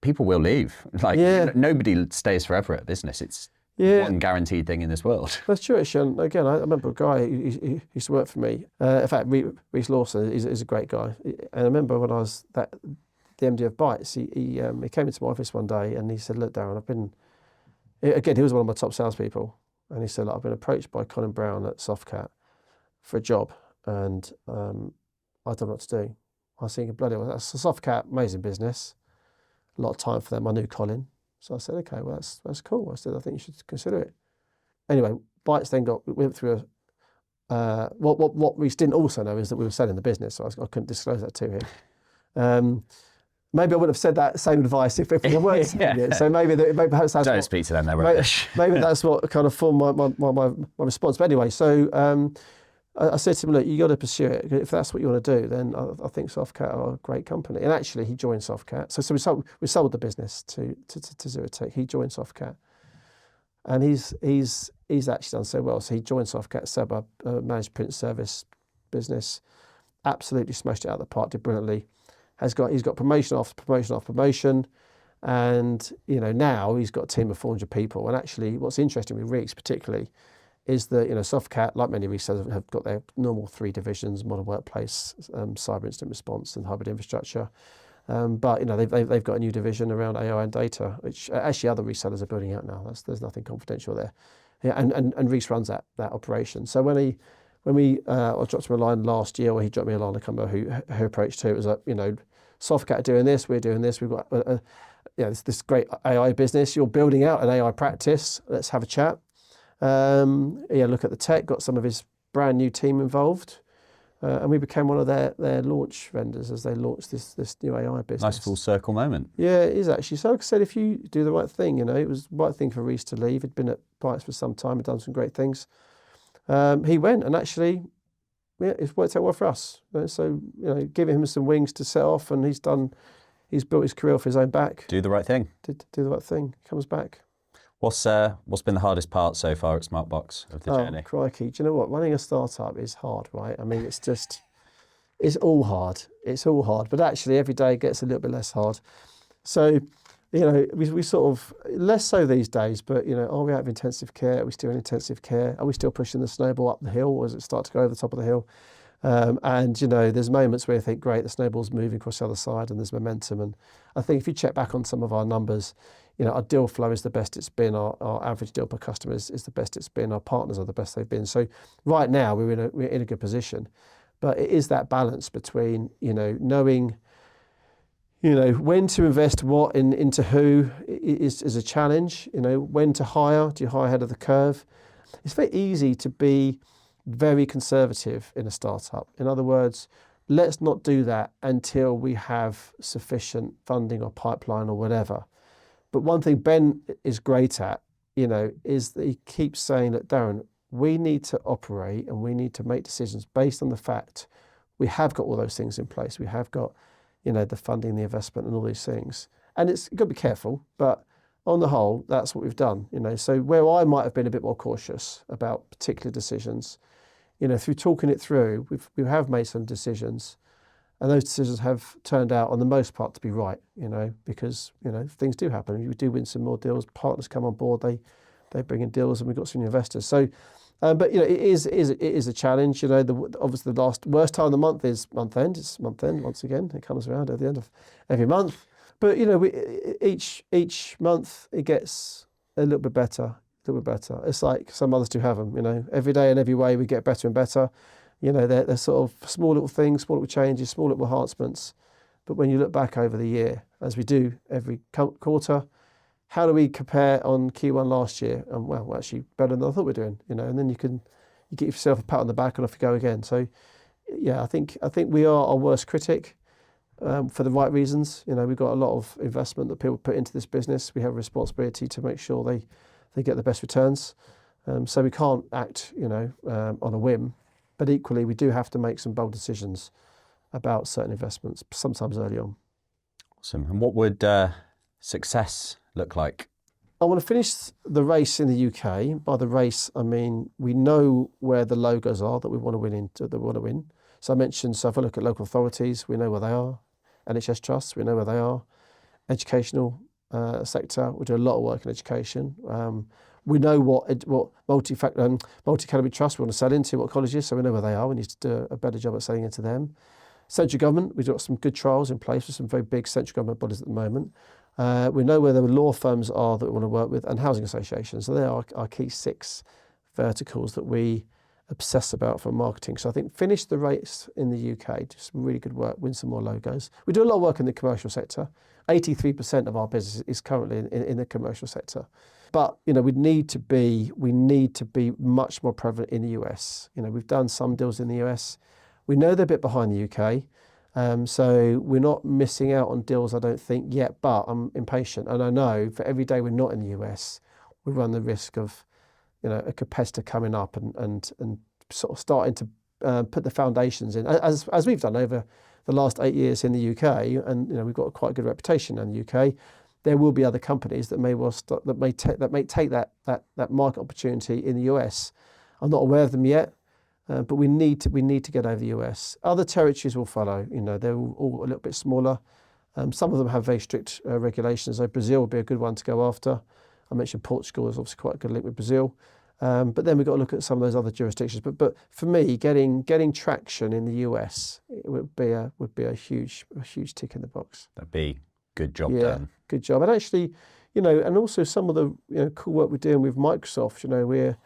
people will leave. Like, Yeah. nobody stays forever at business. It's one guaranteed thing in this world. That's true, actually. And again, I remember a guy who used to work for me. In fact, Reece Lawson is a great guy. And I remember when I was the MD of Bytes, he came into my office one day and he said, "Look, Darren, he was one of my top salespeople. And he said, "Look, I've been approached by Colin Brown at Softcat for a job, and I don't know what to do." I was thinking, bloody hell, that's a Softcat, amazing business. A lot of time for them. I knew Colin. So I said, okay, well, that's cool. I said, I think you should consider it. Anyway, Bytes then went through what Reece didn't also know is that we were selling the business, so I couldn't disclose that to him. Maybe I wouldn't have said that same advice if we weren't selling it. So maybe perhaps that's Don't speak to them, they're rubbish. Maybe that's what kind of formed my response. But anyway, so I said to him, look, you got to pursue it. If that's what you want to do, then I think Softcat are a great company. And actually, he joined Softcat. So we sold the business to Zerotech. He joined Softcat, and he's actually done so well. So he joined Softcat, set up a managed print service business, absolutely smashed it out of the park, did brilliantly. He's got promotion after promotion after promotion, and you know now he's got a team of 400 people. And actually, what's interesting with Reece particularly is that, you know, Softcat, like many resellers, have got their normal 3 divisions: modern workplace, cyber incident response, and hybrid infrastructure. But you know, they've got a new division around AI and data, which actually other resellers are building out now. There's nothing confidential there. Yeah, and Reece runs that operation. So when I dropped him a line last year, or he dropped me a line, I can't remember who approached who. It was like, you know, Softcat are doing this, we're doing this. We've got this great AI business. You're building out an AI practice. Let's have a chat. Look at the tech, got some of his brand new team involved, and we became one of their launch vendors as they launched this new AI business. Nice full circle moment. Yeah, it is actually. So like I said, if you do the right thing, you know, it was the right thing for Reece to leave. He'd been at Bytes for some time, had done some great things. He went, and actually, yeah, it's worked out well for us. So, you know, giving him some wings to set off, and he's built his career off his own back. Do the right thing. Do the right thing. Comes back. What's been the hardest part so far at Smartbox of the journey? Crikey. Do you know what? Running a startup is hard, right? I mean, it's all hard. It's all hard. But actually, every day gets a little bit less hard. So, you know, we sort of, less so these days, but, you know, are we out of intensive care? Are we still in intensive care? Are we still pushing the snowball up the hill, or does it start to go over the top of the hill? And, you know, there's moments where you think, great, the snowball's moving across the other side and there's momentum. And I think if you check back on some of our numbers, you know, our deal flow is the best it's been. Our average deal per customer is the best it's been. Our partners are the best they've been. So right now we're in a good position. But it is that balance between, you know, knowing, you know, when to invest what into who is a challenge. You know, when to hire. Do you hire ahead of the curve? It's very easy to be very conservative in a startup. In other words, let's not do that until we have sufficient funding or pipeline or whatever. But one thing Ben is great at, you know, is that he keeps saying that, Darren, we need to operate and we need to make decisions based on the fact we have got all those things in place. We have got, you know, the funding, the investment and all these things. And it's got to be careful, but on the whole, that's what we've done, you know. So where I might have been a bit more cautious about particular decisions, you know, through talking it through, we have made some decisions, and those decisions have turned out, on the most part, to be right, you know, because, you know, things do happen. We do win some more deals. Partners come on board. They bring in deals, and we've got some new investors. So, but you know, it is a challenge. You know, obviously the worst time of the month is month end. It's month end once again. It comes around at the end of every month. But you know, each month it gets a little bit better. It's like some others do have them. You know, every day and every way we get better and better. You know, they're sort of small little things, small little changes, small little enhancements. But when you look back over the year, as we do every quarter, how do we compare on Q1 last year? And well, we're actually better than I thought we were doing, you know. And then you give yourself a pat on the back and off you go again. So, yeah, I think we are our worst critic for the right reasons. You know, we've got a lot of investment that people put into this business. We have a responsibility to make sure they get the best returns. So we can't act, you know, on a whim. But equally, we do have to make some bold decisions about certain investments, sometimes early on. Awesome. And what would success look like? I want to finish the race in the UK. By the race, I mean we know where the logos are that we want to win. So I mentioned, so if I look at local authorities, we know where they are. NHS trusts, we know where they are. Educational sector, we do a lot of work in education. We know what multi-academy trusts we want to sell into, what colleges, so we know where they are. We need to do a better job at selling into them. Central government, we've got some good trials in place with some very big central government bodies at the moment. We know where the law firms are that we want to work with, and housing associations. So they are our key 6 verticals that we obsess about for marketing. So I think finish the race in the UK, do some really good work, win some more logos. We do a lot of work in the commercial sector. 83% of our business is currently in the commercial sector. But, you know, we need to be much more prevalent in the US. You know, we've done some deals in the US. We know they're a bit behind the UK. So we're not missing out on deals, I don't think, yet, but I'm impatient. And I know for every day we're not in the US, we run the risk of, you know, a competitor coming up and sort of starting to put the foundations in, as we've done over the last 8 years in the UK. And, you know, we've got quite a good reputation in the UK. There will be other companies that may take that market opportunity in the US. I'm not aware of them yet. But we need to get over the US. Other territories will follow. You know, they're all a little bit smaller. Some of them have very strict regulations. So Brazil would be a good one to go after. I mentioned Portugal is obviously quite a good link with Brazil. But then we've got to look at some of those other jurisdictions. But for me, getting traction in the US would be a huge tick in the box. That'd be good job done. Good job. And actually, you know, and also some of the cool work we're doing with Microsoft. You know, we're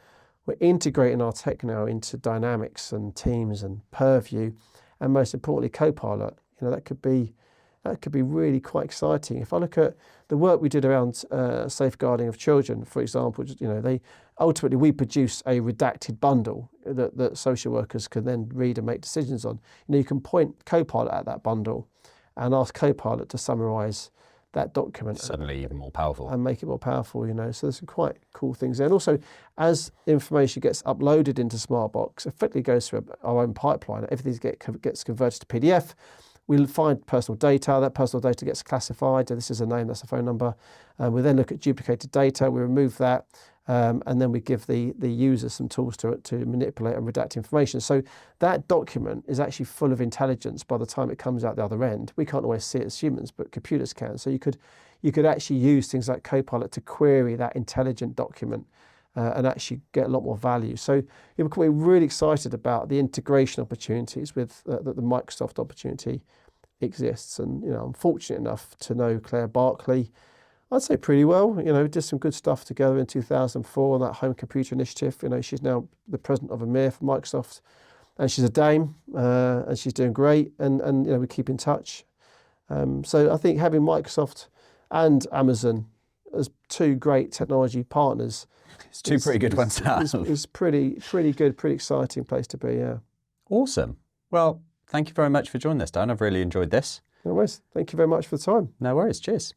integrating our tech now into Dynamics and Teams and Purview, and most importantly, Copilot. You know, that could be really quite exciting. If I look at the work we did around safeguarding of children, for example, you know, we produce a redacted bundle that social workers can then read and make decisions on. You know, you can point Copilot at that bundle and ask Copilot to summarise that document. Suddenly even more powerful. And make it more powerful, you know. So there's some quite cool things there. And also, as information gets uploaded into Smartbox, effectively goes through our own pipeline. Everything gets converted to PDF. We'll find personal data. That personal data gets classified. So this is a name, that's a phone number. We then look at duplicated data. We remove that. And then we give the user some tools to manipulate and redact information. So that document is actually full of intelligence by the time it comes out the other end. We can't always see it as humans, but computers can. So you could actually use things like Copilot to query that intelligent document and actually get a lot more value. So we're really excited about the integration opportunities with that the Microsoft opportunity exists. And, you know, I'm fortunate enough to know Claire Barkley, I'd say pretty well. You know, did some good stuff together in 2004 on that home computer initiative. You know, she's now the president of EMEA for Microsoft, and she's a dame, and she's doing great. And you know, we keep in touch. So I think having Microsoft and Amazon as 2 great technology partners, it's 2 pretty good ones. It's pretty good, pretty exciting place to be. Yeah. Awesome. Well, thank you very much for joining us, Dan. I've really enjoyed this. No worries. Thank you very much for the time. No worries. Cheers.